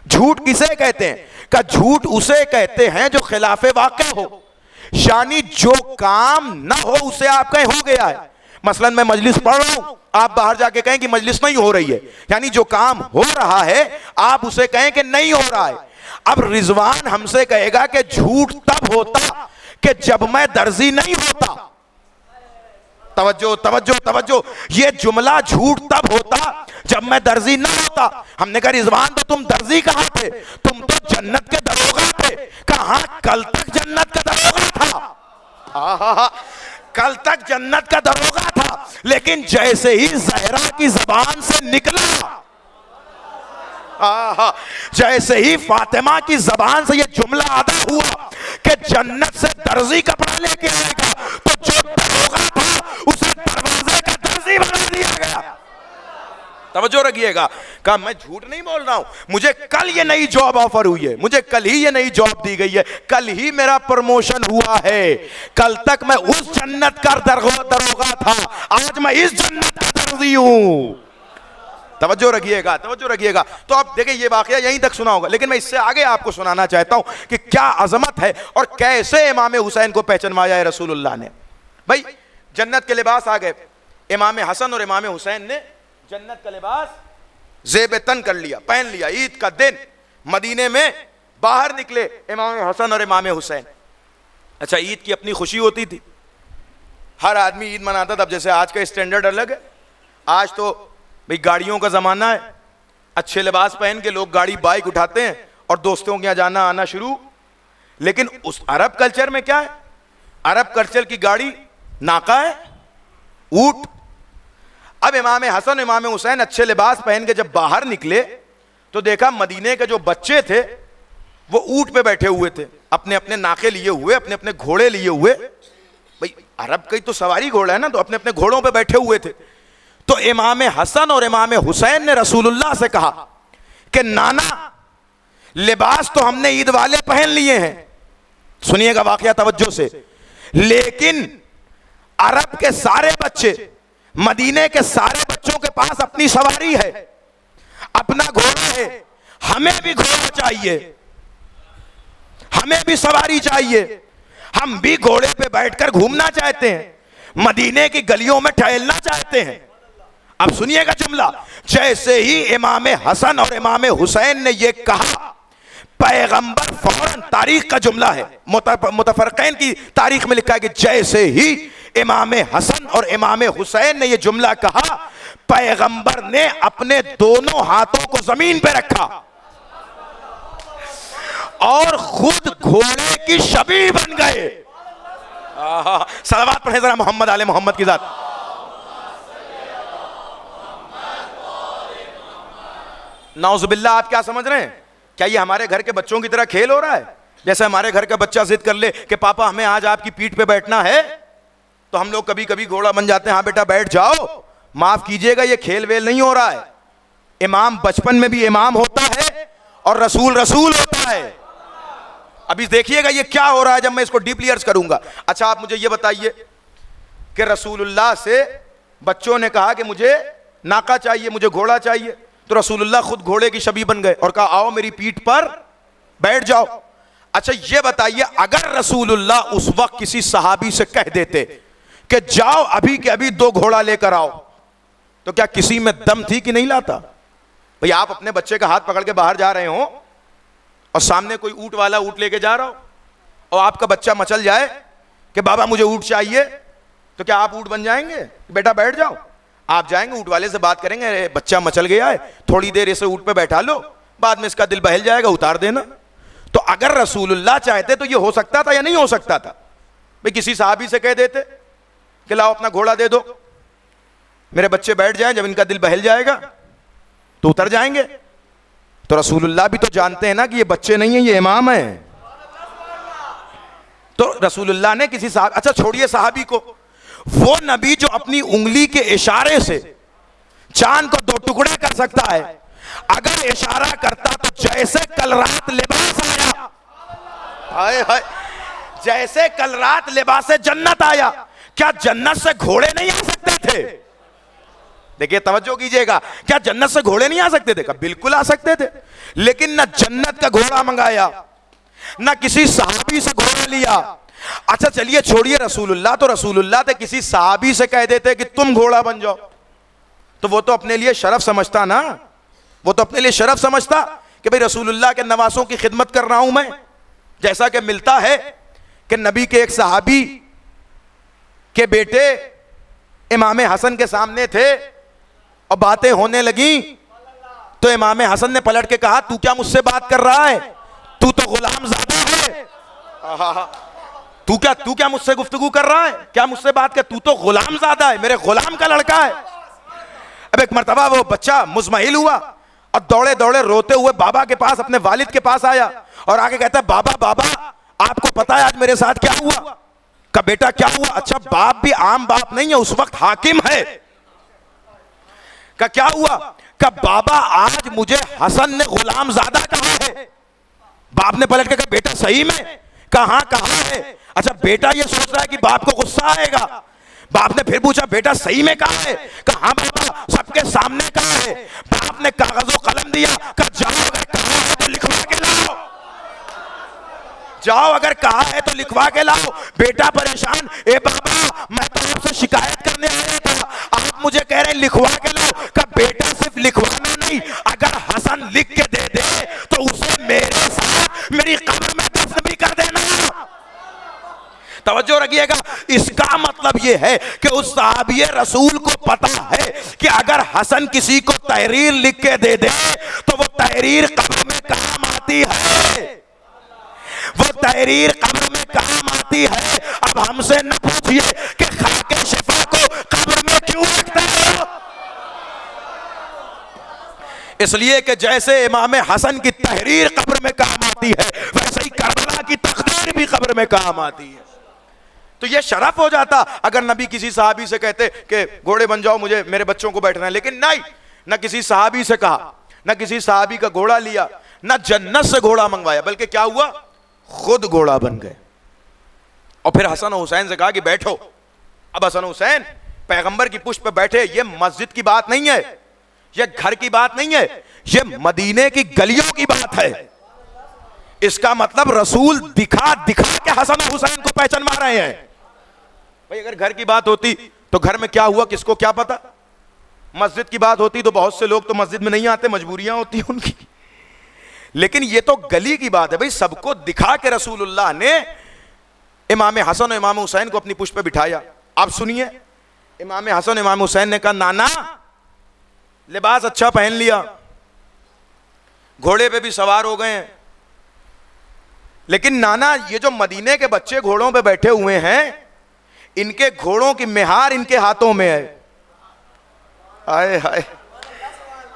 झूठ किसे कहते हैं? का झूठ उसे कहते हैं जो खिलाफे वाक़या हो, यानी जो काम ना हो उसे आप कहें हो गया है। मसलन मैं मजलिस पढ़ रहा हूं, आप बाहर जाके कहें कि मजलिस नहीं हो रही है, यानी जो काम हो रहा है आप उसे कहें कि नहीं हो रहा है। अब रिजवान हमसे कहेगा कि झूठ तब होता कि जब मैं दर्जी नहीं होता। तवज्जो तवज्जो तवज्जो, ये जुमला झूठ तब होता जब मैं दर्जी ना होता। हमने कहा रिजवान तो तुम दर्जी कहां थे, तुम तो जन्नत के दरोगा थे। कहां? कल तक जन्नत का दरोगा था, कल तक जन्नत का दरोगा था, लेकिन जैसे ही ज़हरा की जबान से निकला, जैसे ही फातिमा की जबान से ये जुमला अदा हुआ कि जन्नत से दर्जी कपड़ा लेके आएगा, तो जो दरोगा था उसे दरवाजे का दर्जी बना दिया गया। तवज्जो रखिएगा। कहा मैं झूठ नहीं बोल रहा हूं, मुझे कल ये नई जॉब ऑफर हुई है, मुझे कल ही ये नई जॉब दी गई है, कल ही मेरा प्रमोशन हुआ है। कल तक मैं उस जन्नत का दरोगा था, आज मैं इस जन्नत का दर्जी हूं। तवज्जो रखिएगा, तवज्जो रखिएगा। तो आप देखिए ये वाकया यहीं तक सुना होगा, लेकिन मैं इससे आगे आपको सुनाना चाहता हूं कि क्या अजमत है और कैसे इमाम हुसैन को पहचानवाया है रसूलुल्लाह ने। भाई जन्नत के लिबास आ गए, इमाम हसन और इमाम हुसैन ने जन्नत का लिबास ज़ेब तन कर लिया, पहन लिया। ईद का दिन मदीने में बाहर निकले इमाम हसन और इमाम हुसैन। अच्छा, ईद की अपनी खुशी होती थी, हर आदमी ईद मनाता था। अब जैसे आज का स्टैंडर्ड अलग है, आज तो भाई गाड़ियों का ज़माना है, अच्छे लिबास पहन के लोग गाड़ी बाइक उठाते हैं और दोस्तों के यहाँ जाना आना शुरू। लेकिन उस अरब कल्चर में क्या है? अरब कल्चर की गाड़ी नाका है, ऊंट। अब इमाम हसन इमाम हुसैन अच्छे लिबास पहन के जब बाहर निकले तो देखा मदीने के जो बच्चे थे वो ऊंट पे बैठे हुए थे, अपने अपने नाके लिए हुए, अपने अपने घोड़े लिए हुए। भाई अरब की तो सवारी घोड़ा है ना, तो अपने अपने घोड़ों पे बैठे हुए थे। तो इमाम हसन और इमाम हुसैन ने रसूलुल्लाह से कहा कि नाना लिबास तो हमने ईद वाले पहन लिए हैं, सुनिएगा वाकया तवज्जो से, लेकिन अरब के सारे बच्चे, मदीने के सारे बच्चों के पास अपनी सवारी है, अपना घोड़ा है, हमें भी घोड़ा चाहिए, हमें भी सवारी चाहिए, हम भी घोड़े पे बैठकर घूमना चाहते हैं, मदीने की गलियों में टहलना चाहते हैं। अब सुनिएगा जुमला, जैसे ही इमाम हसन और इमाम हुसैन ने यह कहा, पैगंबर फौरन, तारीख का जुमला है, मुतफरकैन की तारीख में लिखा है कि जैसे ही इमाम हसन और इमाम हुसैन ने यह जुमला कहा, पैगंबर ने अपने दोनों हाथों को जमीन पे रखा और खुद घोड़े की शबीह बन गए। सलावत पढ़े जरा मोहम्मद आले मोहम्मद की जात। नाउजुबिल्लाह, आप क्या समझ रहे हैं? क्या ये हमारे घर के बच्चों की तरह खेल हो रहा है? जैसे हमारे घर का बच्चा जिद कर ले कि पापा हमें आज आपकी पीठ पे बैठना है, तो हम लोग कभी कभी घोड़ा बन जाते हैं, हाँ बेटा बैठ जाओ। माफ कीजिएगा, ये खेल वेल नहीं हो रहा है। इमाम बचपन में भी इमाम होता है और रसूल रसूल होता है। अभी देखिएगा ये क्या हो रहा है जब मैं इसको डीपली अर्ज करूंगा। अच्छा, आप मुझे ये बताइए कि रसूलुल्लाह से बच्चों ने कहा कि मुझे नाका चाहिए, मुझे घोड़ा चाहिए, तो रसूलुल्लाह खुद घोड़े की शबीह बन गए और कहा आओ मेरी पीठ पर बैठ जाओ। अच्छा ये बताइए, अगर रसूलुल्लाह उस वक्त किसी सहाबी से कह देते कि जाओ अभी के अभी 2 घोड़ा लेकर आओ, तो क्या किसी में दम थी कि नहीं लाता? भाई आप अपने बच्चे का हाथ पकड़ के बाहर जा रहे हो और सामने कोई ऊंट वाला ऊंट लेके जा रहा हो और आपका बच्चा मचल जाए कि बाबा मुझे ऊंट चाहिए, तो क्या आप ऊंट बन जाएंगे? बेटा बैठ जाओ। आप जाएंगे ऊंट वाले से बात करेंगे, अरे बच्चा मचल गया है, थोड़ी देर इसे ऊंट पे बैठा लो, बाद में इसका दिल बहल जाएगा, उतार देना। तो अगर रसूलुल्लाह चाहते तो ये हो सकता था या नहीं हो सकता था? भाई किसी साहबी से कह देते कि लाओ अपना घोड़ा दे दो, मेरे बच्चे बैठ जाएं, जब इनका दिल बहल जाएगा तो उतर जाएंगे। तो रसूलुल्लाह भी तो जानते हैं ना कि ये बच्चे नहीं है, ये इमाम है। तो रसूलुल्लाह ने किसी साहब, अच्छा छोड़िए सहाबी को, वो नबी जो अपनी उंगली के इशारे से चांद को दो टुकड़े कर सकता है, अगर इशारा करता तो जैसे कल रात लिबास आया, हाय हाय, जैसे कल रात लिबास जन्नत आया, क्या जन्नत से घोड़े नहीं आ सकते थे? देखिए तवज्जो कीजिएगा, क्या जन्नत से घोड़े नहीं आ सकते थे? बिल्कुल आ सकते थे, लेकिन ना जन्नत का घोड़ा मंगाया, ना किसी सहाबी से घोड़ा लिया। अच्छा चलिए छोड़िए रसूलुल्लाह, तो रसूलुल्लाह तो किसी सहाबी से कह देते कि तुम घोड़ा बन जाओ, तो वो तो अपने लिए शरफ समझता ना, वो तो अपने लिए शरफ समझता कि भाई रसूलुल्लाह के नवासों की खिदमत कर रहा हूं मैं। जैसा कि मिलता है कि नबी के एक सहाबी के बेटे इमाम हसन के सामने थे और बातें होने लगी, तो इमाम हसन ने पलट के कहा, तू क्या मुझसे बात कर रहा है? तू तो गुलाम ज़ादा है। तू क्या मुझसे गुफ्तगू कर रहा है? क्या मुझसे बात कर? तू तो गुलाम ज़ादा है, मेरे गुलाम का लड़का है। अब एक मर्तबा वो बच्चा मुज़महिल हुआ और दौड़े दौड़े रोते हुए बाबा के पास, अपने वालिद के पास आया और आगे कहता है, बाबा बाबा आपको पता है आज मेरे साथ क्या हुआ? का बेटा क्या हुआ? अच्छा बाप भी आम बाप नहीं है, उस वक्त हाकिम है। का क्या हुआ? का बाबा आज मुझे हसन ने गुलाम ज़ादा कहा है। बाप ने पलट के कहा, बेटा सही में? कहा है? अच्छा बेटा ये सोच रहा है कि बाप को गुस्सा आएगा। बाप ने फिर पूछा, बेटा सही में कहा है? कहा बाबा सबके सामने कहा है। बाप ने कागजों कलम दिया, कहा जाओ अगर कहा है तो लिखवा के लाओ, जाओ अगर कहा है तो लिखवा के लाओ। बेटा परेशान, ए बाबा मैं तो आपसे शिकायत करने आया था, आप मुझे कह रहे हैं लिखवा के लाओ। का बेटा सिर्फ लिखवाना नहीं, अगर हसन लिख के दे दे तो उसे मेरे साथ मेरी कब्र में दफन भी कर देना। तवज्जो रखिएगा, इसका मतलब यह है कि उस सहाबी रसूल को पता है कि अगर हसन किसी को तहरीर लिख के दे दे तो वो तहरीर कब्र में काम आती है, वो तहरीर कब्र में काम आती है। अब हमसे न पूछिए कि खाके शिफा को कब्र में क्यों रखते हो, इसलिए कि जैसे इमाम हसन की तहरीर कब्र में काम आती है, वैसे ही करबला की तकदीर भी कब्र में काम आती है। तो ये शरफ हो जाता अगर नबी किसी सहाबी से कहते कि घोड़े बन जाओ, मुझे मेरे बच्चों को बैठना है, लेकिन नहीं, न किसी सहाबी से कहा, न किसी सहाबी का घोड़ा लिया, न जन्नत से घोड़ा मंगवाया, बल्कि क्या हुआ, खुद घोड़ा बन गए। और फिर हसन और हुसैन से कहा कि बैठो। अब हसन हुसैन पैगंबर की पुष्ट पे बैठे, ये मस्जिद की बात नहीं है, ये घर की बात नहीं है, ये मदीने की गलियों की बात है। इसका मतलब रसूल दिखा दिखा के हसन और हुसैन को पहचानवा रहे हैं। भाई अगर घर की बात होती तो घर में क्या हुआ किसको क्या पता, मस्जिद की बात होती तो बहुत से लोग तो मस्जिद में नहीं आते, मजबूरियां होती हैं उनकी, लेकिन ये तो गली की बात है। भाई सबको दिखा के रसूलुल्लाह ने इमाम हसन और इमाम हुसैन को अपनी पुष्ट पे बिठाया। आप सुनिए, इमाम हसन इमाम हुसैन ने कहा, नाना लिबास अच्छा पहन लिया, घोड़े पे भी सवार हो गए हैं, लेकिन नाना ये जो मदीने के बच्चे घोड़ों पे बैठे हुए हैं, इनके घोड़ों की मेहार इनके हाथों में है। हाय हाय,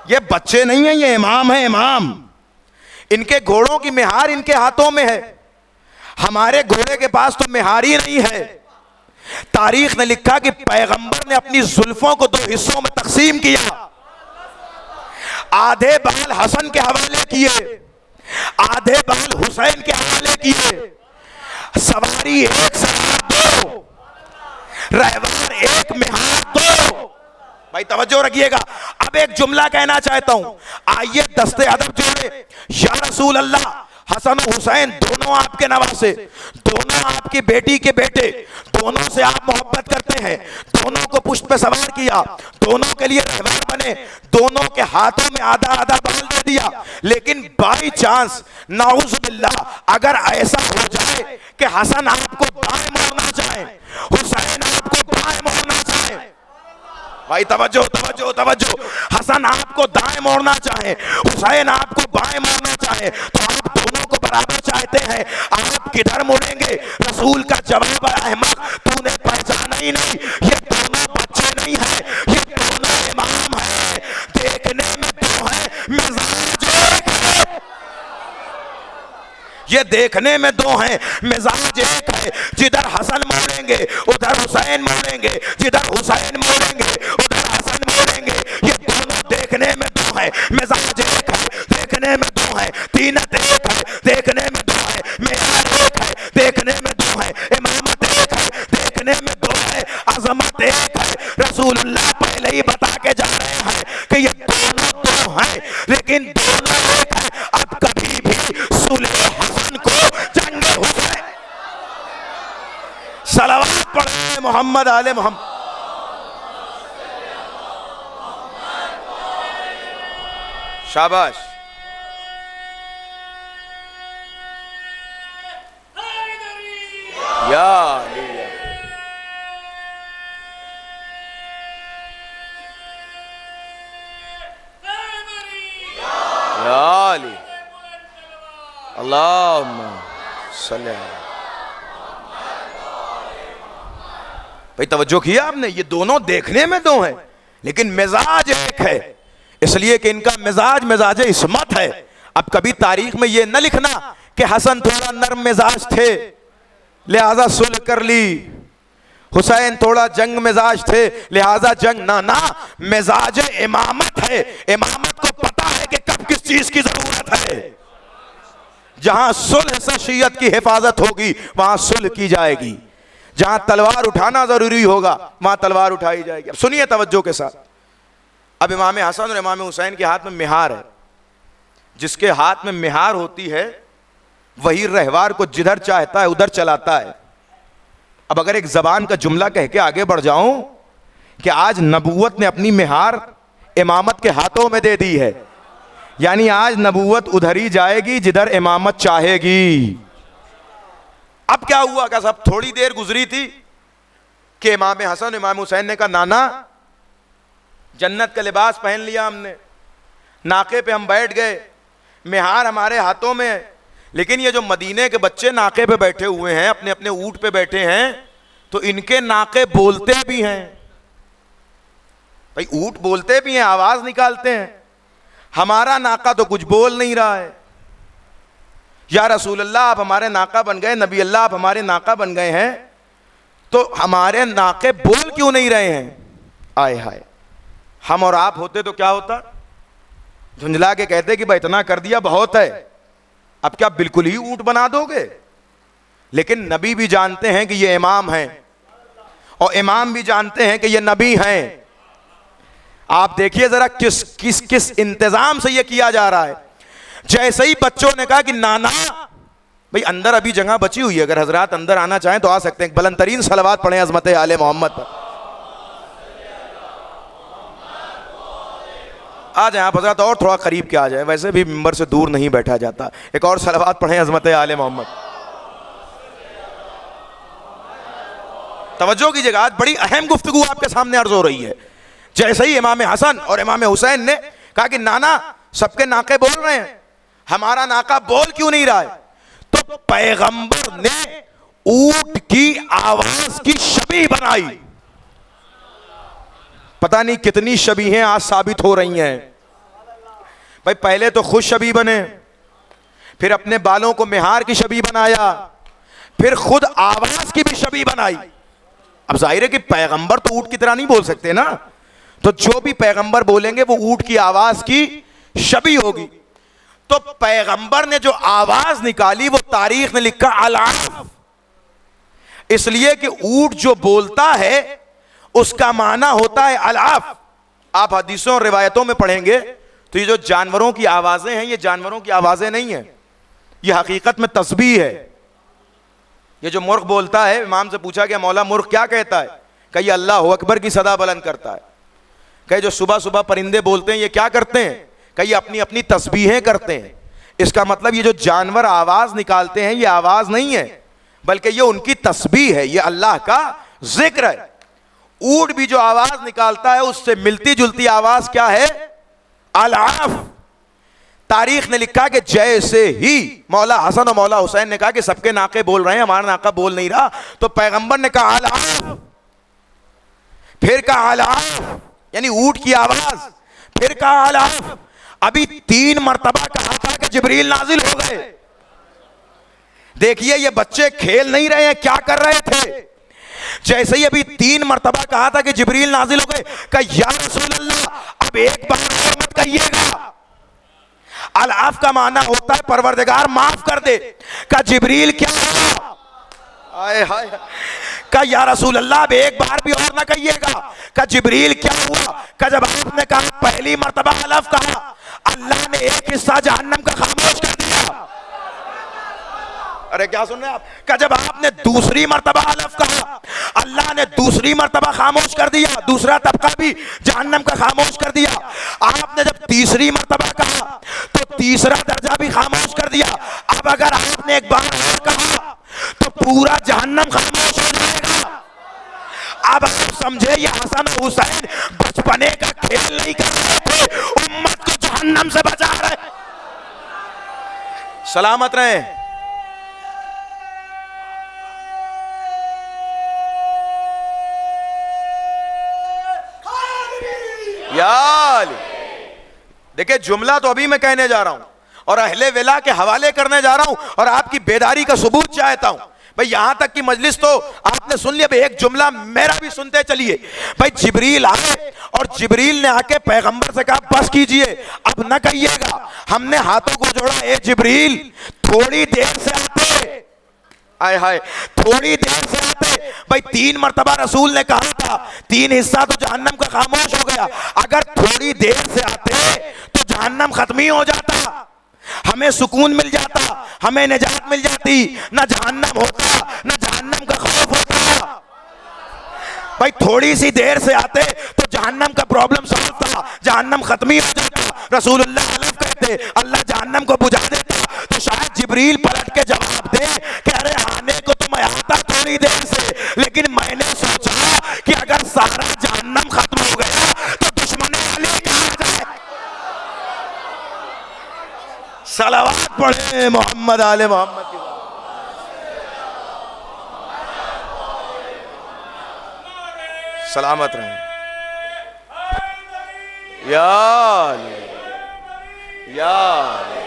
ये बच्चे नहीं है, ये इमाम है, इमाम। इनके घोड़ों की मेहार इनके हाथों में है, हमारे घोड़े के पास तो मेहार ही नहीं है। तारीख ने लिखा कि पैगंबर ने अपनी जुल्फों को दो हिस्सों में तकसीम किया, आधे बाल हसन के हवाले किए, आधे बाल हुसैन के हवाले किए। सवारी एक सवार दो, रहवार एक मेहार दो। भाई तवज्जो रखिएगा, अब एक जुमला कहना चाहता हूं, आइए दस्ते अदब जोड़े। या रसूल अल्लाह, हसन हुसैन दोनों आपके नवासे, दोनों आपकी बेटी के बेटे, दोनों से आप मोहब्बत करते हैं, दोनों को पुष्ट पे सवार किया, दोनों के लिए रहवार बने, दोनों के हाथों में आधा आधा बाल दे दिया, लेकिन बाई चांस नाउजुबिल्लाह अगर ऐसा हो जाए कि हसन आपको दाएं मोड़ना चाहे, हुसैन आपको बाएं मोड़ना चाहे, भाई तवज्जो तवज्जो तवज्जो, हसन आपको दाएं मोड़ना चाहे, हुसैन आपको बाएं मोड़ना चाहे, तो आप दोनों को बराबर चाहते हैं, आप किधर मुड़ेंगे? रसूल का जवाब है, अहमक तूने पहचाना ही नहीं, ये दोनों बच्चे नहीं है, ये दोनों इमाम है, देखने में दो है, मिजाज एक है। ये देखने में दो हैं, मिजाज एक है। जिधर हसन मोड़ेंगे उधर हुसैन मोड़ेंगे, जिधर हुसैन मोड़ेंगे उधर हसन मोड़ेंगे। ये दोनों देखने में दो हैं, मिजाज एक है, देखने में दो हैं। तीनत एक है, देखने में दो है। मेयार एक है, देखने में दो है। इमामत एक है, देखने में दो है। अजमत एक है। रसूलुल्लाह पहले ही बता के जा रहे हैं कि ये दोनों दो हैं, लेकिन दोनों एक है। अब कभी भी सुलह हसन को जंग हुसैन। सलावत पढ़े मोहम्मद आले मोहम्मद। शाबाश। या अली अल्लाहुम्मा सल्ली। भाई तवज्जो किया आपने, ये दोनों देखने में दो हैं लेकिन मिजाज एक है, इसलिए कि इनका मिजाज मिजाज इस्मत है। अब कभी तारीख में ये न लिखना कि हसन थोड़ा नरम मिजाज थे लिहाजा सुलह कर ली, हुसैन थोड़ा जंग मिजाज थे लिहाजा जंग। ना ना, मिजाज इमामत है। इमामत को पता है कि कब किस चीज की जरूरत है। जहां सुलह से शरीयत की हिफाजत होगी वहां सुलह की जाएगी, जहां तलवार उठाना जरूरी होगा वहां तलवार उठाई जाएगी। अब सुनिए तवज्जो के साथ। अब इमाम हसन और इमाम हुसैन के हाथ में मिहार है। जिसके हाथ में मिहार होती है वही रहवार को जिधर चाहता है उधर चलाता है। अब अगर एक जबान का जुमला कह के आगे बढ़ जाऊं कि आज नबूवत ने अपनी मिहार इमामत के हाथों में दे दी है, यानी आज नबूवत उधर ही जाएगी जिधर इमामत चाहेगी। अब क्या हुआ, क्या सब थोड़ी देर गुजरी थी कि इमाम हसन इमाम हुसैन ने कहा नाना जन्नत का लिबास पहन लिया हमने, नाके पे हम बैठ गए, मिहार हमारे हाथों में है, लेकिन ये जो मदीने के बच्चे नाके पे बैठे हुए हैं, अपने अपने ऊंट पे बैठे हैं, तो इनके नाके बोलते भी हैं। भाई ऊंट बोलते भी हैं, आवाज निकालते हैं, हमारा नाका तो कुछ बोल नहीं रहा है। या रसूल अल्लाह आप हमारे नाका बन गए, नबी अल्लाह आप हमारे नाका बन गए हैं, तो हमारे नाके बोल क्यों नहीं रहे हैं? आए हाय, हम और आप होते तो क्या होता? झुंझला के कहते कि भाई इतना कर दिया बहुत है, अब क्या बिल्कुल ही ऊंट बना दोगे? लेकिन नबी भी जानते हैं कि ये इमाम हैं और इमाम भी जानते हैं कि ये नबी हैं। आप देखिए जरा किस किस किस इंतजाम से ये किया जा रहा है। जैसे ही बच्चों ने कहा कि नाना, भाई अंदर अभी जगह बची हुई है, अगर हजरात अंदर आना चाहें तो आ सकते हैं। बुलंद तरीन सलवात पढ़ें अज़मत आले मोहम्मद पर। आ जाए आप हजरात, और थोड़ा करीब के आ जाए, वैसे भी मिंबर से दूर नहीं बैठा जाता। एक और सलवात पढ़ें अज़मत आले मोहम्मद। तवज्जो कीजिएगा, आज बड़ी अहम गुफ्तगू आपके सामने अर्ज हो रही है। जैसे ही इमाम हसन और इमाम हुसैन ने कहा कि नाना सबके नाके बोल रहे हैं, हमारा नाका बोल क्यों नहीं रहा है, तो पैगंबर ने ऊंट की आवाज की शबीह बनाई। पता नहीं कितनी शबीहें आज साबित हो रही हैं। भाई पहले तो खुद शबीह बने, फिर अपने बालों को मिहार की शबीह बनाया, फिर खुद आवाज की भी शबीह बनाई। अब जाहिर है कि पैगंबर तो ऊंट की तरह नहीं बोल सकते ना, तो जो भी पैगंबर बोलेंगे वो ऊंट की आवाज की शबीह होगी। तो पैगंबर ने जो आवाज निकाली वो तारीख ने लिखा अलाफ, इसलिए कि ऊंट जो बोलता है उसका माना होता है अलाफ। आप हदीसों और रिवायतों में पढ़ेंगे तो ये जो जानवरों की आवाजें हैं, ये जानवरों की आवाजें नहीं है, ये हकीकत में तस्बीह है। ये जो मुर्ग बोलता है, इमाम से पूछा गया मौला मुर्ग क्या कहता है, कहीं अल्लाह अकबर की सदा बुलंद करता है। कहीं जो सुबह सुबह परिंदे बोलते हैं ये क्या करते हैं, कहीं अपनी अपनी तस्बीहें करते हैं। इसका मतलब ये जो जानवर आवाज निकालते हैं ये आवाज नहीं है, बल्कि ये उनकी तस्बीह है, ये अल्लाह का जिक्र है। ऊंट भी जो आवाज निकालता है उससे मिलती जुलती आवाज क्या है, अलाफ। तारीख ने लिखा कि जैसे ही मौला हसन और मौला हुसैन ने कहा कि सबके नाके बोल रहे हैं, हमारा नाका बोल नहीं रहा, तो पैगंबर ने कहा अलाफ, फिर कहा अलाफ, यानी ऊंट की आवाज, फिर कहा अलाफ। अभी 3 मरतबा कहा था कि जिब्रील नाजिल हो गए। देखिए ये बच्चे खेल नहीं रहे हैं, क्या कर रहे थे। जैसे ही अभी 3 मरतबा कहा था कि जिब्रील नाजिल हो गए, कहा या रसूल अल्लाह अब एक बार और मत कहिएगा। अल-आफ का माना होता है परवरदिगार माफ कर दे। कहा जिब्रील क्या हुआ? आए हाय। कहा या रसूल अल्लाह अब एक बार भी और ना कहिएगा। कहा जिब्रील क्या हुआ? कहा जब आपने कहा पहली मरतबा अल-आफ कहा, अल्लाह ने एक हिस्सा जहन्नम का खामोश कर दिया। अरे क्या सुन रहे हैं आप? कहा जब आपने दूसरी मरतबा अल-आफ कहा, अल्लाह ने दूसरी मरतबा खामोश कर दिया, दूसरा तबका भी जहन्नम का खामोश कर दिया। आपने जब तीसरी मरतबा कहा तो तीसरा दर्जा भी खामोश कर दिया। अब अगर आपने एक बार और कहा तो पूरा जहन्नम खामोश हो जाएगा। अब आप समझे ये हसन और हुसैन बचपने का खेल नहीं कर रहे थे, उम्मत को जहन्नम से बचा रहे। सलामत रहे। यार देखिए जुमला तो अभी मैं कहने जा रहा हूं और अहले वेला के हवाले करने जा रहा हूं और आपकी बेदारी का सबूत चाहता हूं। भाई यहां तक की मजलिस तो आपने सुन लिया, भाई एक जुमला मेरा भी सुनते चलिए। भाई जिब्रील आए और जिब्रील ने आके पैगंबर से कहा बस कीजिए अब न कहिएगा। हमने हाथों को जोड़ा, ए जिब्रील थोड़ी देर से आते, आए हाय थोड़ी देर से आते। भाई 3 मरतबा रसूल ने कहा था, 3 हिस्सा तो जहन्नम का खामोश हो गया। अगर थोड़ी देर से आते तो जहन्नम खत्म ही हो जाता, हमें सुकून मिल जाता, हमें निजात मिल जाती, ना जहन्नम होता ना जहन्नम का खौफ होता। भाई थोड़ी सी देर से आते तो जहन्नम का प्रॉब्लम सॉल्व था, जहन्नम खत्म ही हो जाता। रसूलुल्लाह अलैहि कहते अल्लाह जहन्नम को बुझा देता। तो शायद जिब्रील पलट के जवाब दे कि अरे आने को तो मैं आता थोड़ी देर से, लेकिन मैंने सोचा कि अगर सारा जहन्नम खत्म हो गया तो दुश्मन अली कहां जाए। सलावत पढ़े मोहम्मद आले मोहम्मद की। सलामत रहे। यार यार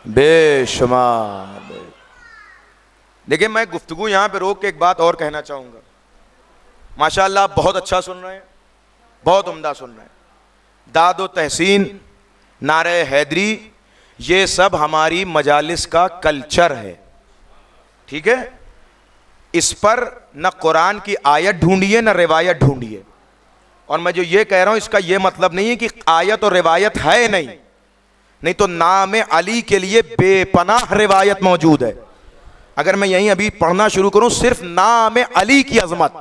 बेशुमार। देखिए मैं गुफ्तगू यहां पे रोक के एक बात और कहना चाहूंगा। माशाअल्लाह बहुत अच्छा सुन रहे हैं, बहुत उम्दा सुन रहे हैं। दादो तहसीन, नारे हैदरी, ये सब हमारी मजालिस का कल्चर है, ठीक है। इस पर न कुरान की आयत ढूंढिए न रिवायत ढूंढिए। और मैं जो ये कह रहा हूं इसका ये मतलब नहीं है कि आयत और रिवायत है नहीं तो नाम अली के लिए बेपनाह रिवायत मौजूद है। अगर मैं यहीं अभी पढ़ना शुरू करूं सिर्फ नाम अली की अजमत,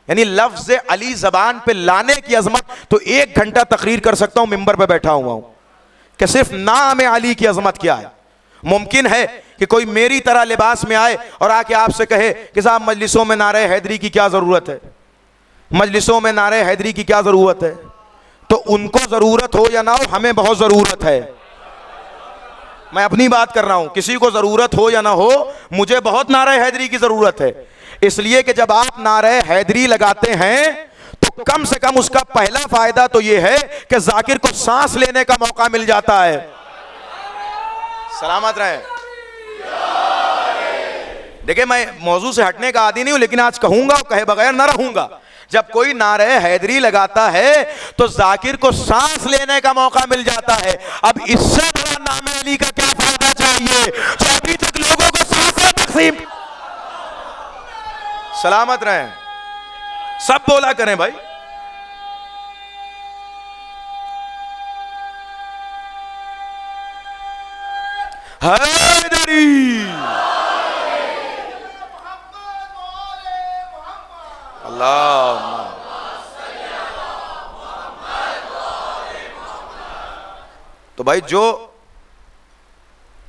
यानी लफ्ज अली जबान पे लाने की अजमत, तो 1 घंटा तकरीर कर सकता हूं, मिंबर पे बैठा हुआ हूं कि सिर्फ नाम अली की अजमत क्या है। मुमकिन है कि कोई मेरी तरह लिबास में आए और आके आपसे कहे कि साहब मजलिसों में नारे हैदरी की क्या जरूरत है, मजलिसों में नारे हैदरी की क्या जरूरत है। तो उनको जरूरत हो या ना हो, हमें बहुत जरूरत है। मैं अपनी बात कर रहा हूं, किसी को जरूरत हो या ना हो, मुझे बहुत नारे हैदरी की जरूरत है। इसलिए कि जब आप नारे हैदरी लगाते हैं तो कम से कम उसका पहला फायदा तो यह है कि जाकिर को सांस लेने का मौका मिल जाता है। सलामत रहे। देखिए मैं मौजू से हटने का आदी नहीं हूं, लेकिन आज कहूंगा और कहे बगैर ना रहूंगा। जब कोई नारे हैदरी लगाता है तो जाकिर को सांस लेने का मौका मिल जाता है। अब इससे बड़ा नाम अली का क्या फायदा चाहिए जो अभी तक लोगों को सांसें तकसीम। सलामत रहें, सब बोला करें भाई। हैदरी अल्लाह। तो भाई जो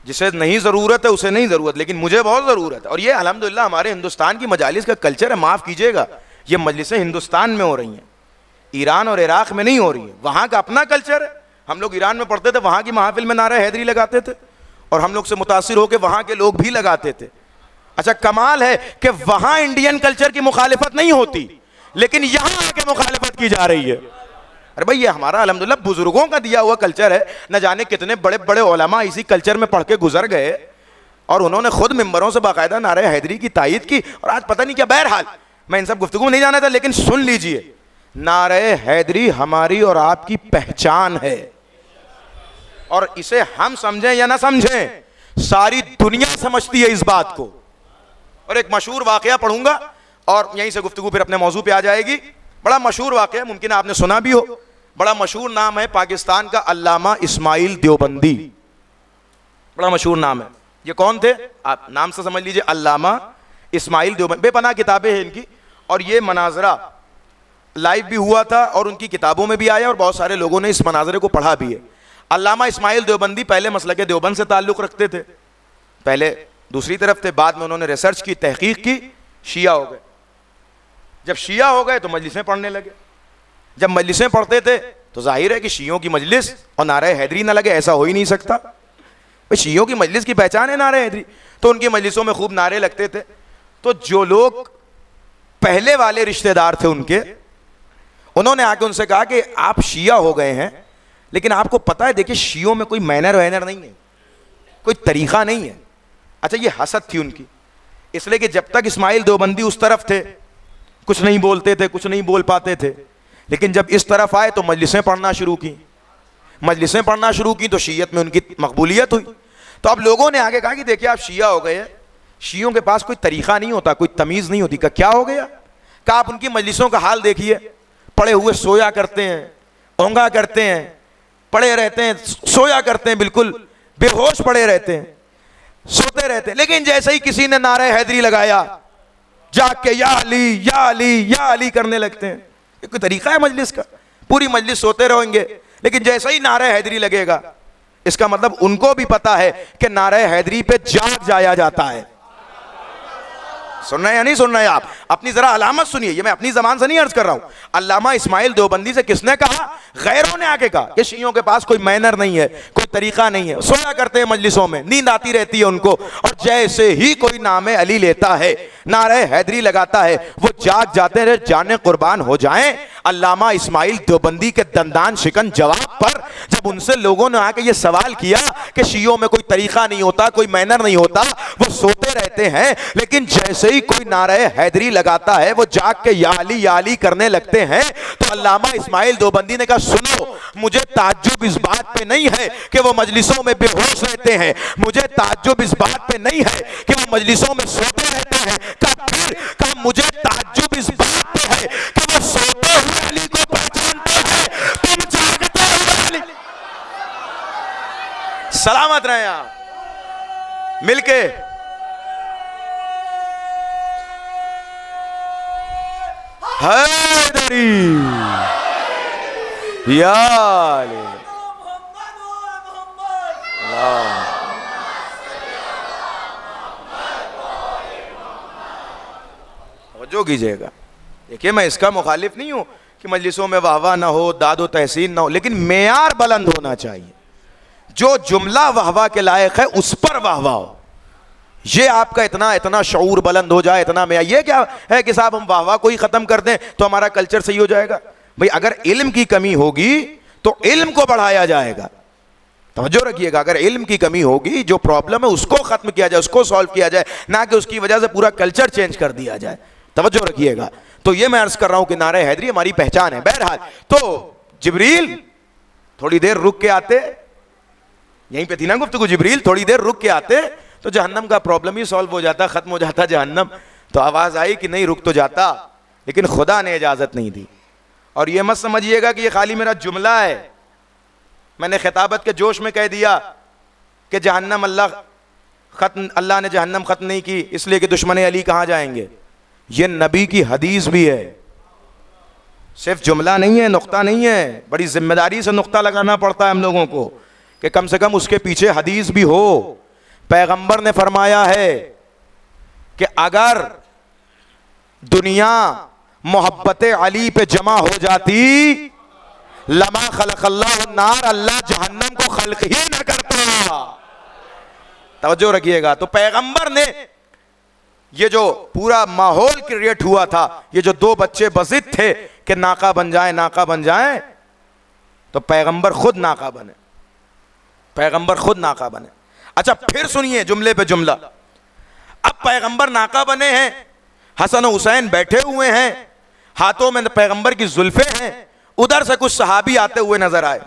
जिसे नहीं जरूरत है उसे नहीं जरूरत, लेकिन मुझे बहुत जरूरत है। और ये अल्हम्दुलिल्लाह हमारे हिंदुस्तान की मजालिस का कल्चर है। माफ कीजिएगा, ये मजलिसें हिंदुस्तान में हो रही हैं, ईरान और इराक में नहीं हो रही है। वहां का अपना कल्चर है। हम लोग ईरान में पढ़ते थे, वहां की महफिल में नारा हैदरी लगाते थे और हम लोग से मुतासिर होकर वहां के लोग भी लगाते थे। अच्छा कमाल है कि वहां इंडियन कल्चर की मुखालिफत नहीं होती, लेकिन यहां आके मुखालिफत की जा रही है। अरे भाई ये हमारा अल्हम्दुलिल्लाह बुजुर्गों का दिया हुआ कल्चर है, न जाने कितने बड़े बड़े उलमा इसी कल्चर में पढ़ के गुजर गए और उन्होंने खुद मिंबरों से बाकायदा नारे हैदरी की तायीद की, और आज पता नहीं क्या। बहरहाल मैं इन सब गुफ्तगू में नहीं जाना था, लेकिन सुन लीजिए, नारे हैदरी हमारी और आपकी पहचान है, और इसे हम समझें या ना समझें, सारी दुनिया समझती है इस बात को। और एक मशहूर वाकया पढ़ूंगा और यहीं से गुफ्तगू फिर अपने मौजू पे आ जाएगी। बड़ा मशहूर वाकया, मुमकिन आपने सुना भी हो, बड़ा मशहूर नाम है पाकिस्तान का अल्लामा इस्माइल देवबंदी। बड़ा मशहूर नाम है। ये कौन थे आप नाम से समझ लीजिए, अल्लामा इस्माइल देवबंदी। बेपनाह किताबें हैं इनकी, और ये मनाजरा लाइव भी हुआ था और उनकी किताबों में भी आया और बहुत सारे लोगों ने इस मनाजरे को पढ़ा भी है। अल्लामा इस्माइल देवबंदी पहले मसलक देवबंद से ताल्लुक़ रखते थे, पहले दूसरी तरफ थे, बाद में उन्होंने रिसर्च की, तहकीक की, शिया हो गए। जब शिया हो गए तो मजलिसें पढ़ने लगे। जब मजलिसें पढ़ते थे तो जाहिर है कि शियों की मजलिस और नारे हैदरी ना लगे, ऐसा हो ही नहीं सकता। भाई शियों की मजलिस की पहचान है नारे हैदरी, तो उनकी मजलिसों में खूब नारे लगते थे। तो जो लोग पहले वाले रिश्तेदार थे उनके, उन्होंने आके उनसे कहा कि आप शिया हो गए हैं, लेकिन आपको पता है देखिए शियों में कोई मैनर वैनर नहीं है, कोई तरीका नहीं है। अच्छा, ये हसद थी उनकी, इसलिए कि जब तक इस्माइल देवबंदी उस तरफ थे कुछ नहीं बोलते थे, कुछ नहीं बोल पाते थे, लेकिन जब इस तरफ आए तो मजलिसें पढ़ना शुरू की। मजलिसें पढ़ना शुरू की तो शीयत में उनकी मकबूलियत हुई। तो अब लोगों ने आगे कहा कि देखिए आप शिया हो गए, शियों के पास कोई तरीका नहीं होता, कोई तमीज़ नहीं होती। का क्या हो गया? कहा आप उनकी मजलिसों का हाल देखिए, पड़े हुए सोया करते हैं, ओंगा करते हैं, पड़े रहते हैं, सोया करते हैं, बिल्कुल बेहोश पड़े रहते हैं, सोते रहते हैं। लेकिन जैसे ही किसी ने नारे हैदरी लगाया, जाग के या अली या अली या अली करने लगते हैं। ये कोई तरीका है मजलिस का? पूरी मजलिस सोते रहेंगे, लेकिन जैसे ही नारे हैदरी लगेगा, इसका मतलब उनको भी पता है कि नारे हैदरी पे जाग जाया जाता है। सुन रहे हैं या नहीं सुन रहे हैं आप? अपनी जरा अलामत सुनिए, ये मैं अपनी जबान से नहीं अर्ज कर रहा हूं। अल्लामा इस्माइल देवबंदी से किसने कहा? गैरों ने आके कहा कि शियों के पास कोई मैनर नहीं है, कोई तरीका नहीं है, सोया करते हैं मजलिसों में, नींद आती रहती है उनको, और जैसे ही कोई नामे अली लेता है, नारे हैदरी लगाता है, वो जाग जाते रहे, जाने कुर्बान हो जाएं। अल्लामा इस्माइल देवबंदी के दंदान शिकन जवाब पर जब उनसे लोगों ने आके ये सवाल किया कि शियों में कोई तरीका नहीं होता, कोई मैनर नहीं होता, वो सोते रहते हैं, लेकिन जैसे ही कोई नारे हैदरी लगाता है वो जाग के या अली करने लगते हैं, तो अल्लामा इस्माइल देवबंदी ने कहा सुनो, मुझे ताज्जुब इस बात पे नहीं है कि वो मजलिसों में बेहोश रहते हैं, मुझे ताज्जुब इस बात पे नहीं है कि वो मजलिसों में सोते रहते हैं। कहा मुझे ताज्जुब इस बात पे है कि वो सोते हुए अली को पहचानते हैं, तुम जागते हुए अली। सलामत रहे आप मिलके। हैदरी या अली जो कीजिएगा। देखिए मैं इसका मुखालिफ नहीं हूं कि मजलिसों में वाहवाह ना हो, दादो तहसीन ना हो, लेकिन मेयार बुलंद होना चाहिए। जो जुमला वाहवाह के लायक है उस पर वाहवाह हो। ये आपका इतना शऊर बुलंद हो जाए, इतना में ये क्या है कि साहब हम वाह को ही खत्म कर दें तो हमारा कल्चर सही हो जाएगा। भाई अगर इल्म की कमी होगी तो इल्म को बढ़ाया जाएगा। तवज्जो रखिएगा, अगर इल्म की कमी होगी, जो प्रॉब्लम है उसको खत्म किया जाए, उसको सॉल्व किया जाए, ना कि उसकी वजह से पूरा कल्चर चेंज कर दिया जाए। तवज्जो रखिएगा। तो ये मैं अर्ज कर रहा हूं कि नारे हैदरी हमारी पहचान है। बहरहाल तो जिब्रील थोड़ी देर रुक के आते, यहीं पे थी ना गुफ्तगू, जिब्रील थोड़ी देर रुक के आते तो जहन्नम का प्रॉब्लम ही सॉल्व हो जाता, खत्म हो जाता जहन्नम। तो आवाज आई कि नहीं रुक तो जाता, लेकिन खुदा ने इजाजत नहीं दी। और ये मत समझिएगा कि ये खाली मेरा जुमला है, मैंने खिताबत के जोश में कह दिया कि जहन्नम अल्लाह ने जहन्नम खत्म नहीं की इसलिए कि दुश्मन अली कहाँ जाएंगे। ये नबी की हदीस भी है, सिर्फ जुमला नहीं है, नुक्ता नहीं है। बड़ी जिम्मेदारी से नुक्ता लगाना पड़ता है हम लोगों को कि कम से कम उसके पीछे हदीस भी हो। पैगंबर ने फरमाया है कि अगर दुनिया मोहब्बत अली पे जमा हो जाती, लमा खलक़ल्लाहु नार, अल्लाह जहन्नम को खल्क ही न करता। तवज्जो रखिएगा। तो पैगंबर ने ये जो पूरा माहौल क्रिएट हुआ था, ये जो दो बच्चे बज़िद थे कि नाका बन जाए, नाका बन जाए, तो पैगंबर खुद नाका बने, पैगंबर खुद नाका बने। अच्छा फिर सुनिए जुमले पे जुमला। अब पैगंबर नाका बने हैं, हसन हुसैन बैठे हुए हैं, हाथों में पैगंबर की जुल्फे हैं, उधर से कुछ सहाबी आते हुए नजर आए।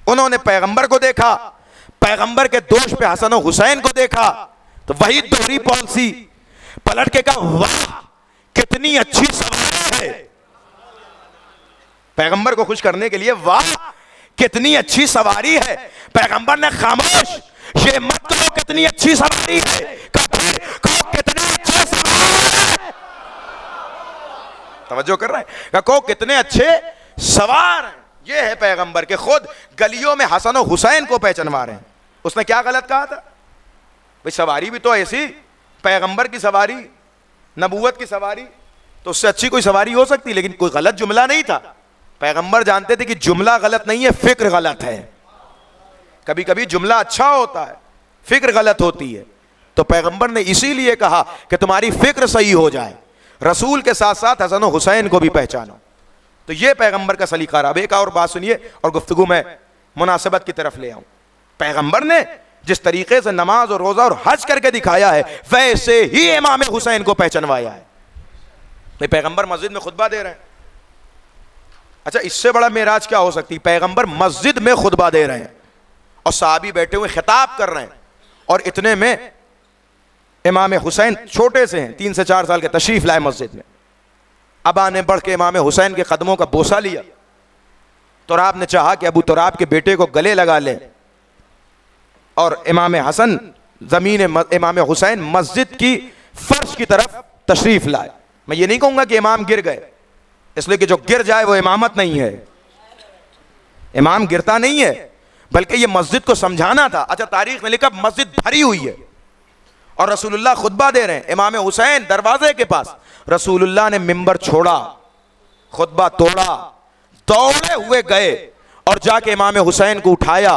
उन्होंने पैगंबर को देखा, पैगंबर के दोष पे हसन हुसैन को देखा, तो वही दोहरी पॉलिसी, पलट के कहा वाह कितनी अच्छी सवारी है। पैगंबर को खुश करने के लिए वाह कितनी अच्छी सवारी है। पैगंबर ने खामोश, ये मत कहो कितनी अच्छी सवारी है, कहो कितने अच्छे सवार है। तवज्जो कर रहे हैं, कहो कितने अच्छे सवार हैं। ये है पैगंबर के, खुद गलियों में हसन और हुसैन को पहचानवा रहे हैं। उसने क्या गलत कहा था भाई? सवारी भी तो ऐसी, पैगंबर की सवारी, नबूवत की सवारी, तो उससे अच्छी कोई सवारी हो सकती, लेकिन कोई गलत जुमला नहीं था। पैगंबर जानते थे कि जुमला गलत नहीं है, फिक्र गलत है। कभी कभी जुमला अच्छा होता है, फिक्र गलत होती है। तो पैगंबर ने इसीलिए कहा कि तुम्हारी फिक्र सही हो जाए, रसूल के साथ साथ हसन और हुसैन को भी पहचानो। तो ये पैगंबर का सलीका रहा। अब एक और बात सुनिए और गुफ्तगू में मुनासिबत की तरफ ले आऊं। पैगंबर ने जिस तरीके से नमाज और रोजा और हज करके दिखाया है, वैसे ही इमाम हुसैन को पहचानवाया है। ये पैगंबर मस्जिद में खुतबा दे रहे हैं। अच्छा इससे बड़ा मेराज क्या हो सकती? पैगंबर मस्जिद में खुतबा दे रहे हैं और सहाबी बैठे हुए खिताब कर रहे हैं, और इतने में इमाम हुसैन छोटे से हैं, 3 से 4 साल के, तशरीफ लाए मस्जिद में। अबा ने बढ़ के इमाम हुसैन के कदमों का बोसा लिया। तुराब ने चाहा कि अबू तुराब के बेटे को गले लगा ले, और इमाम हसन जमीन इमाम हुसैन मस्जिद की फर्श की तरफ तशरीफ लाए। मैं ये नहीं कहूंगा कि इमाम गिर गए, इसलिए कि जो गिर जाए वो इमामत नहीं है, इमाम गिरता नहीं है, बल्कि ये मस्जिद को समझाना था। अच्छा तारीख में लिखा मस्जिद भरी हुई है और रसूलुल्लाह खुतबा दे रहे हैं, इमाम हुसैन दरवाजे के पास। रसूलुल्लाह ने मिंबर छोड़ा, खुतबा तोड़ा, दौड़े हुए गए और जाके इमाम हुसैन को उठाया,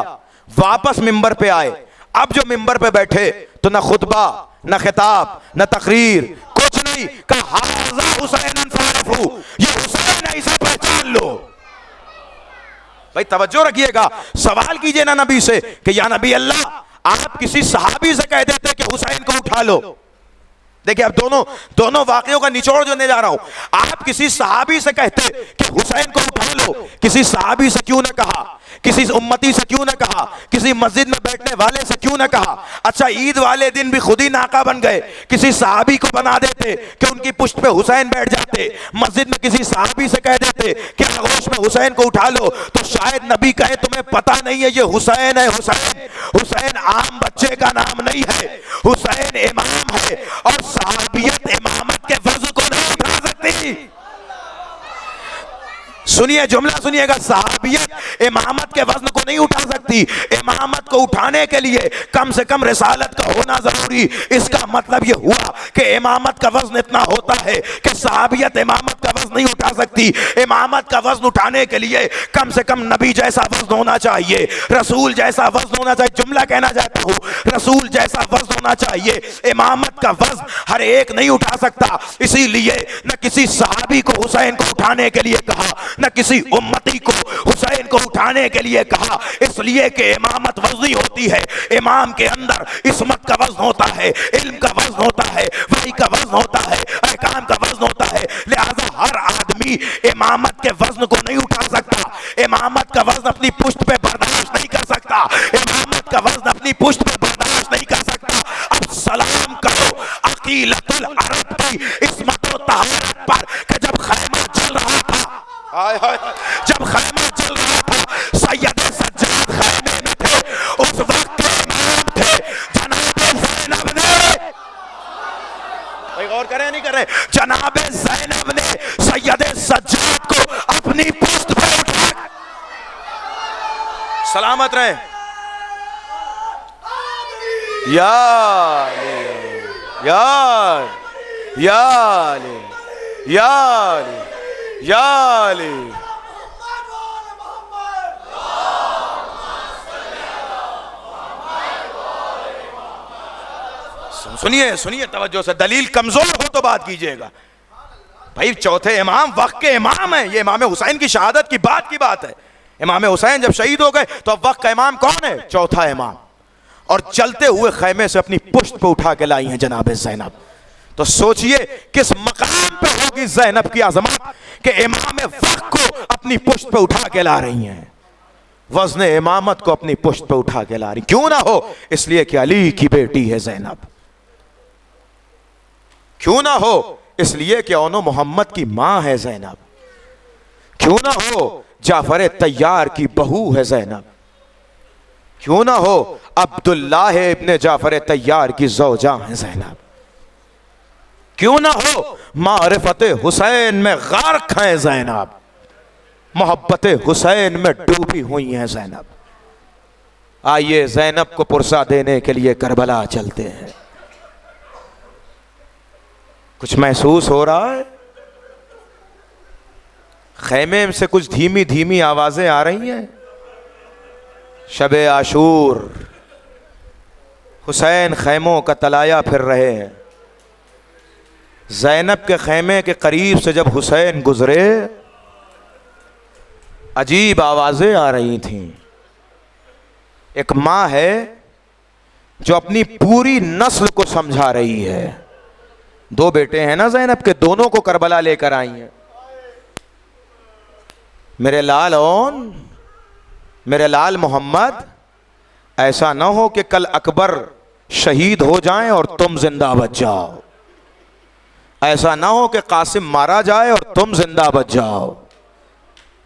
वापस मिंबर पे आए। अब जो मिंबर पे बैठे तो ना खुतबा, ना खिताब, ना तकरीर, कुछ नहीं। कहा हाज़ा हुसैन फारफू, ये हुसैन है, इसे पहचान लो। भाई तवज्जो रखिएगा, सवाल कीजिए ना नबी से कि या नबी अल्लाह, आप किसी सहाबी से कह देते कि हुसैन को उठा लो। देखिए अब दोनों वाकयों का निचोड़ जो ले जा रहा हूं। आप किसी सहाबी से कहते कि हुसैन को उठा लो, किसी सहाबी से क्यों ना कहा, किसी उम्मती से क्यों ना कहा, किसी मस्जिद में बैठने वाले से क्यों ना कहा। अच्छा ईद वाले दिन भी खुद ही नाका बन गए, किसी सहाबी को बना देते कि उनकी पुश्त पे हुसैन बैठ जाते। मस्जिद में किसी सहाबी से कह देते कि आगोश में हुसैन को उठा लो, तो शायद नबी कहे तुम्हें पता नहीं है ये हुसैन है। हुसैन आम बच्चे का नाम नहीं है, हुसैन इमाम है, और सहाबियत इमामत के वज़्न को नहीं उठा सकती। सुनिए जुमला सुनिएगा, सहाबियत इमामत के वजन को नहीं उठा सकती। इमामत को उठाने के लिए कम से कम रिसालत का होना जरूरी। इसका मतलब यह हुआ कि इमामत का वजन इतना होता है कि सहाबियत इमामत का वजन नहीं उठा सकती। इमामत का वजन उठाने के लिए कम से कम नबी जैसा वजन होना चाहिए, रसूल जैसा वजन होना चाहिए। जुमला कहना चाहता हूँ, रसूल जैसा वजन होना चाहिए। इमामत का वजन हर एक नहीं उठा सकता, इसीलिए न किसी सहाबी को हुसैन को उठाने के लिए कहा, न किसी उम्मती को हुसैन को उठाने के लिए कहा, इसलिए कि इमामत वज़नी होती है। इमाम के अंदर इस्मत का वज़न होता है, इल्म का वज़न होता है, वही का वज़न होता है, अहकाम का वज़न होता है। लिहाजा हर आदमी इमामत के वज़न को नहीं उठा सकता, इमामत का वज़न अपनी पुश्त पे बर्दाश्त नहीं कर सकता, इमामत का वज़न अपनी पुश्त पे बर्दाश्त नहीं कर सकता। अब सलाम करो अकीलतुल अरब की इस्मत व तहारत पर कि जब खैमा चल रहा था, जब खैमा चल रहा था, सैयद सज्जाद खैमे में थे, उस वक्त के इमाम थे जनाब ज़ैनब ने, भाई गौर करें नहीं कर रहे, जनाब ज़ैनब ने सैयद सज्जाद को अपनी पुश्त पे उठा, सलामत रहे, या या या या या अली। सुनिए सुनिए तवज्जो से, दलील कमजोर हो तो बात कीजिएगा भाई। चौथे इमाम वक्त के इमाम है, ये इमाम हुसैन की शहादत की बात है। इमाम हुसैन जब शहीद हो गए तो अब वक्त का इमाम कौन है? चौथा इमाम। और चलते हुए खैमे से अपनी पुश्त पे उठा के लाई हैं जनाब ज़ैनब। तो सोचिए किस मकाम पे होगी ज़ैनब की आज़मत कि इमाम वक्त को अपनी पुश्त पे उठा के ला रही हैं, वज़न इमामत को अपनी पुश्त पे उठा के ला रही। क्यों ना हो? इसलिए कि अली की बेटी है ज़ैनब। क्यों ना हो? इसलिए कि औनो मोहम्मद की मां है ज़ैनब। क्यों ना हो? जाफर तैयार की बहू है ज़ैनब। क्यों ना हो? अब्दुल्लाह इब्ने जाफर तैयार की ज़ौजा है ज़ैनब। क्यों ना हो? मारिफत हुसैन में गार्क हैं ज़ैनब, मोहब्बत हुसैन में डूबी हुई हैं ज़ैनब। आइए ज़ैनब को पुरसा देने के लिए करबला चलते हैं। कुछ महसूस हो रहा है? खैमे से कुछ धीमी धीमी आवाजें आ रही हैं। शबे आशूर, हुसैन खैमों का तलाया फिर रहे हैं। ज़ैनब के खैमे के करीब से जब हुसैन गुजरे, अजीब आवाजें आ रही थीं। एक माँ है जो अपनी पूरी नस्ल को समझा रही है। दो बेटे हैं ना ज़ैनब के, दोनों को करबला लेकर आई हैं। मेरे लाल ओन, मेरे लाल मोहम्मद, ऐसा ना हो कि कल अकबर शहीद हो जाएं और तुम जिंदा बच जाओ। ऐसा ना हो कि कासिम मारा जाए और तुम जिंदा बच जाओ।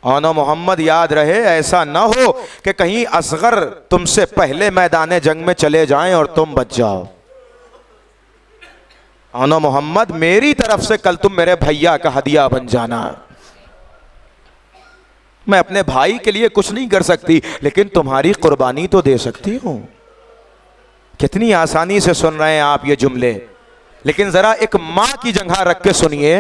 औनो मोहम्मद याद रहे, ऐसा ना हो कि कहीं असगर तुमसे पहले मैदान जंग में चले जाएं और तुम बच जाओ। औनो मोहम्मद, मेरी तरफ से कल तुम मेरे भैया का हदिया बन जाना। मैं अपने भाई के लिए कुछ नहीं कर सकती, लेकिन तुम्हारी कुर्बानी तो दे सकती हूं। कितनी आसानी से सुन रहे हैं आप ये जुमले, लेकिन जरा एक मां की जगह रख के सुनिए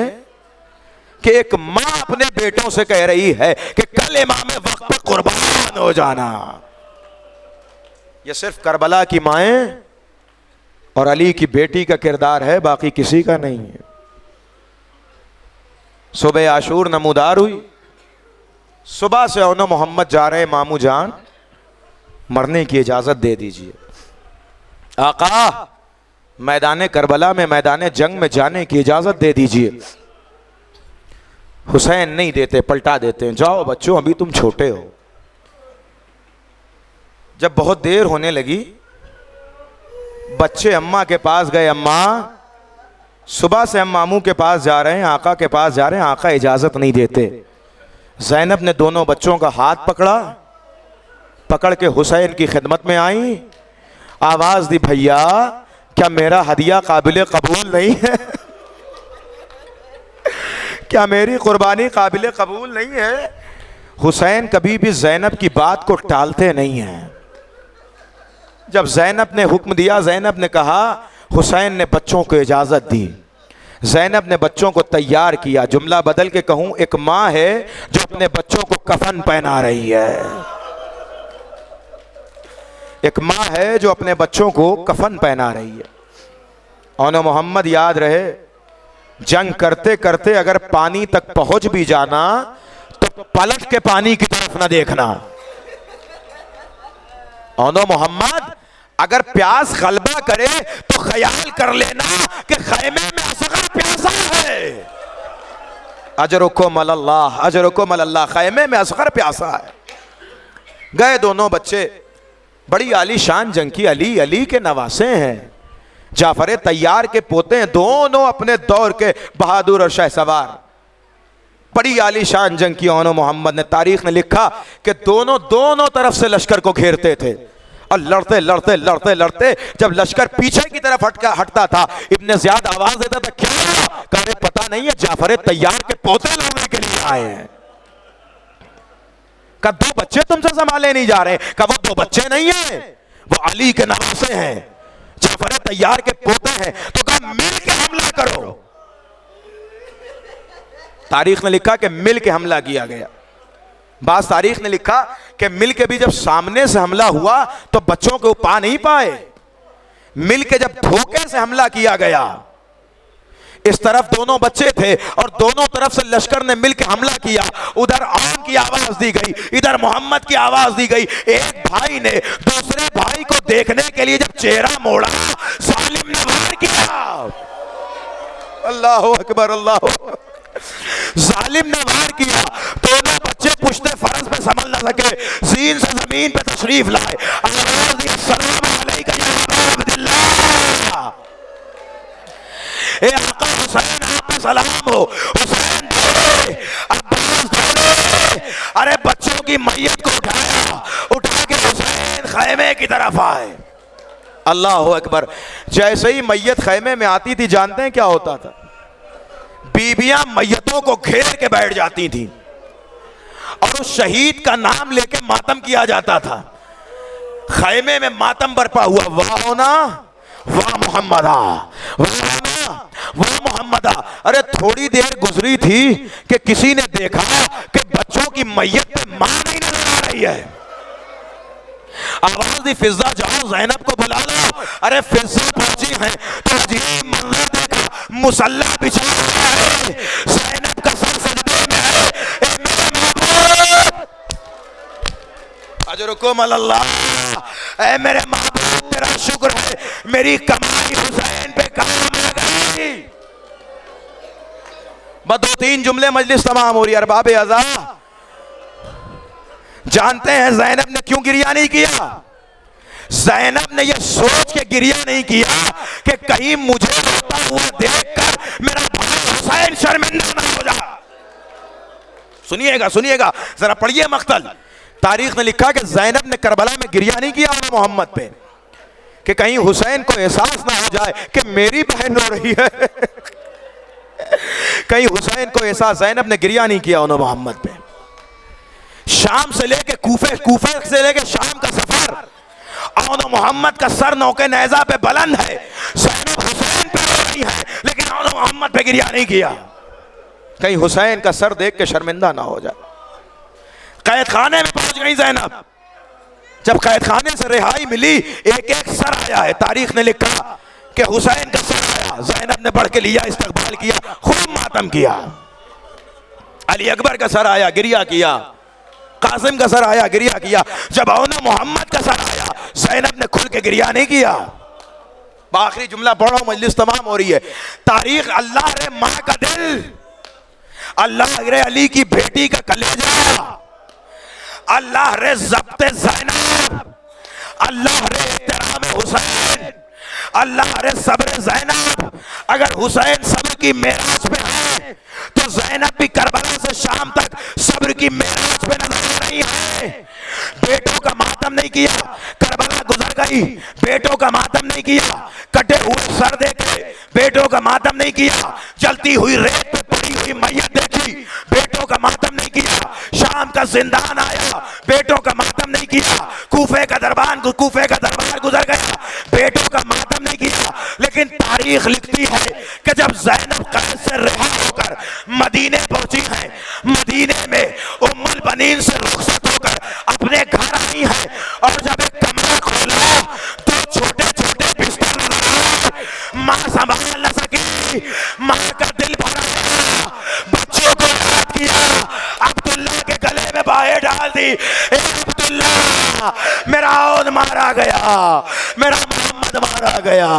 कि एक मां अपने बेटों से कह रही है कि कल इमाम वक्त पे कुर्बान हो जाना। ये सिर्फ करबला की माएं और अली की बेटी का किरदार है, बाकी किसी का नहीं है। सुबह आशूर नमूदार हुई। सुबह से औनो मोहम्मद जा रहे हैं, मामू जान मरने की इजाजत दे दीजिए। आका, मैदान करबला में, मैदान जंग में जाने की इजाजत दे दीजिए। हुसैन नहीं देते, पलटा देते हैं, जाओ बच्चों अभी तुम छोटे हो। जब बहुत देर होने लगी, बच्चे अम्मा के पास गए। अम्मा, सुबह से हम मामू के पास जा रहे हैं, आका के पास जा रहे हैं, आका इजाजत नहीं देते। ज़ैनब ने दोनों बच्चों का हाथ पकड़ा, पकड़ के हुसैन की खिदमत में आई, आवाज दी, भैया क्या मेरा हदिया काबिल कबूल नहीं है? क्या मेरी कुर्बानी काबिल कबूल नहीं है? हुसैन कभी भी ज़ैनब की बात को टालते नहीं हैं। जब ज़ैनब ने हुक्म दिया, ज़ैनब ने कहा, हुसैन ने बच्चों को इजाज़त दी, ज़ैनब ने बच्चों को तैयार किया। जुमला बदल के कहूं, एक माँ है जो अपने बच्चों को कफन पहना रही है। एक माँ है जो अपने बच्चों को कफन पहना रही है। औनो मोहम्मद याद रहे, जंग करते करते अगर पानी तक पहुंच भी जाना तो पलट के पानी की तरफ ना देखना। औनो मोहम्मद, अगर प्यास गलबा करे तो ख्याल कर लेना कि खैमे में असगर प्यासा है। अजरुकुम अल्लाह, अजरुकुम अल्लाह, खैमे में असगर प्यासा है। गए दोनों बच्चे, बड़ी आलीशान जंग की, अली अली के नवासे हैं, जाफर तैयार के पोते हैं, दोनों अपने दौर के बहादुर और शहसवार। बड़ी आलीशान जंग की औनो मोहम्मद ने। तारीख ने लिखा कि दोनों तरफ से लश्कर को घेरते थे और लड़ते लड़ते लड़ते लड़ते जब लश्कर पीछे की तरफ हटता था, इब्ने ज़ियाद आवाज देता था, क्या? कहने पता नहीं है, जाफर तैयार के पोते लड़ने के लिए आए हैं। कब दो बच्चे तुमसे संभाले नहीं जा रहे? कब वो दो बच्चे नहीं है, वो अली के नवासे हैं, जाफर तैयार के पोते हैं। तो कहा मिल के हमला करो। तारीख ने लिखा कि मिल के हमला किया गया। बास तारीख ने लिखा कि मिल के भी जब सामने से हमला हुआ तो बच्चों को पा नहीं पाए, मिलके जब धोखे से हमला किया गया, इस तरफ दोनों बच्चे थे और दोनों तरफ से लश्कर ने मिलकर हमला किया। उधर आम की आवाज दी गई, इधर मोहम्मद की आवाज दी गई। एक भाई ने दूसरे भाई को देखने के लिए जब चेहरा मोड़ा, जालिम ने वार किया। अल्लाह अकबर, अल्लाह। जालिम ने वार किया। दोनों बच्चे पुश्ते फर्ज पे संभल न सके, जीन से जमीन पे तशरीफ लाए। आवाज दी, अस्सलाम अलैका या अबा अब्दुल्लाह। ए आका हुसैन, आप पे सलाम हो। हुसैन दौड़े, अब्बास दौड़े। अरे बच्चों की मैयत को उठा के हुसैन खैमे की तरफ आए। अल्लाह अकबर। जैसे ही मैयत खैमे में आती थी, जानते हैं क्या होता था? बीबियां मैयतों को घेर के बैठ जाती थी और उस शहीद का नाम लेके मातम किया जाता था। खैमे में मातम बरपा हुआ। वाह होना, वाह मोहम्मदा, वाह मोहम्मदा। अरे थोड़ी देर गुजरी थी कि किसी ने देखा कि बच्चों की मैयत पे मां नहीं नजर आ रही है। आवाज दी, फिजा जाओ जैनब को बुला लो। अरे फिजा पहुंची है तो अजीब मंजर देखा, मुसल्ला बिछा है, जैनब का सर सजदे में है। ए मेरे महबूब, अजरुकुम अल्लाह। ए मेरे महबूब, तेरा शुक्र है मेरी कमाई हुसैन पे काम लग गई। बस 2-3 जुमले, मजलिस तमाम हो रही है। अरबाब अज़ा, जानते हैं जैनब ने क्यों गिरिया नहीं किया? जैनब ने यह सोच के गिरिया नहीं किया कि कहीं मुझे रोता हुआ देखकर मेरा भाई हुसैन शर्मिंदा ना हो जाए। सुनिएगा, सुनिएगा, जरा पढ़िए मक्तल। तारीख ने लिखा कि जैनब ने करबला में गिरिया नहीं किया मोहम्मद पे कि कहीं हुसैन को एहसास ना हो जाए कि मेरी बहन रो रही है। कहीं हुसैन को एहसास, जैनब ने गिरिया नहीं किया उन्होंने मोहम्मद पे। शाम से लेके कूफे, कूफे से लेके शाम का सफर, और मोहम्मद का सर नौके नेजा पे बुलंद है। जैनब हुसैन पे रो रही है लेकिन मोहम्मद पे गिरिया नहीं किया, कहीं हुसैन का सर देख के शर्मिंदा ना हो जाए। कैद खाने में पहुंच गई जैनब। जब कैद खाने से रिहाई मिली, एक एक सर आया है। तारीख ने लिखा कि हुसैन का सर आया, जैनब ने बढ़ के लिया, इस्तकबाल किया, खूब मातम किया। अली अकबर का सर आया, गिरिया किया। कासिम का सर आया, गिरिया किया। जब मोहम्मद का सर आया, जैनब ने खुल के गिरिया नहीं किया। आखिरी जुमला पढ़ो, मजलिस तमाम हो रही है। तारीख, अल्लाह रे माँ का दिल, अल्लाह रे अली की बेटी का कलेजा, अल्लाह रे ज़ब्ते ज़ैनब, अल्लाह रे एहतराम हुसैन, अल्लाह रे सब्र ज़ैनब। अगर हुसैन सब्र की मेराज पे है तो ज़ैनब भी करबला से शाम तक सब्र की मेराज पे नजर नहीं है। बेटों का मातम नहीं किया, करबला गुजर गई, बेटों का मातम नहीं किया। कटे हुए सर देखे, बेटों का मातम नहीं किया। जलती हुई रेत पे पड़ी हुई मैयत देखी, बेटों का मातम नहीं किया। शाम का जिंदान आया, बेटों का मातम नहीं किया। कूफे का दरबार गुजर गया, बेटों का मातम नहीं किया। लेकिन तारीख लिखती है कि जब ज़ैनब कैद से रिहा होकर मदीने पहुंची है, मदीने में उम्मुल बनीन से रुखसत होकर अपने घर आई है, और जब एक कमरा खोला तो छोटे छोटे बिस्तर लगा, मां संभाल न सकी, मां का दिल भरा गया। बच्चों को याद किया, अब्दुल्ला के गले में बाहें डाल दी। अब्दुल्ला, मेरा औद मारा गया, मेरा मोहम्मद मारा गया।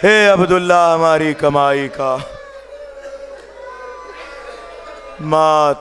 ए अब्दुल्ला, हमारी कमाई का, माँ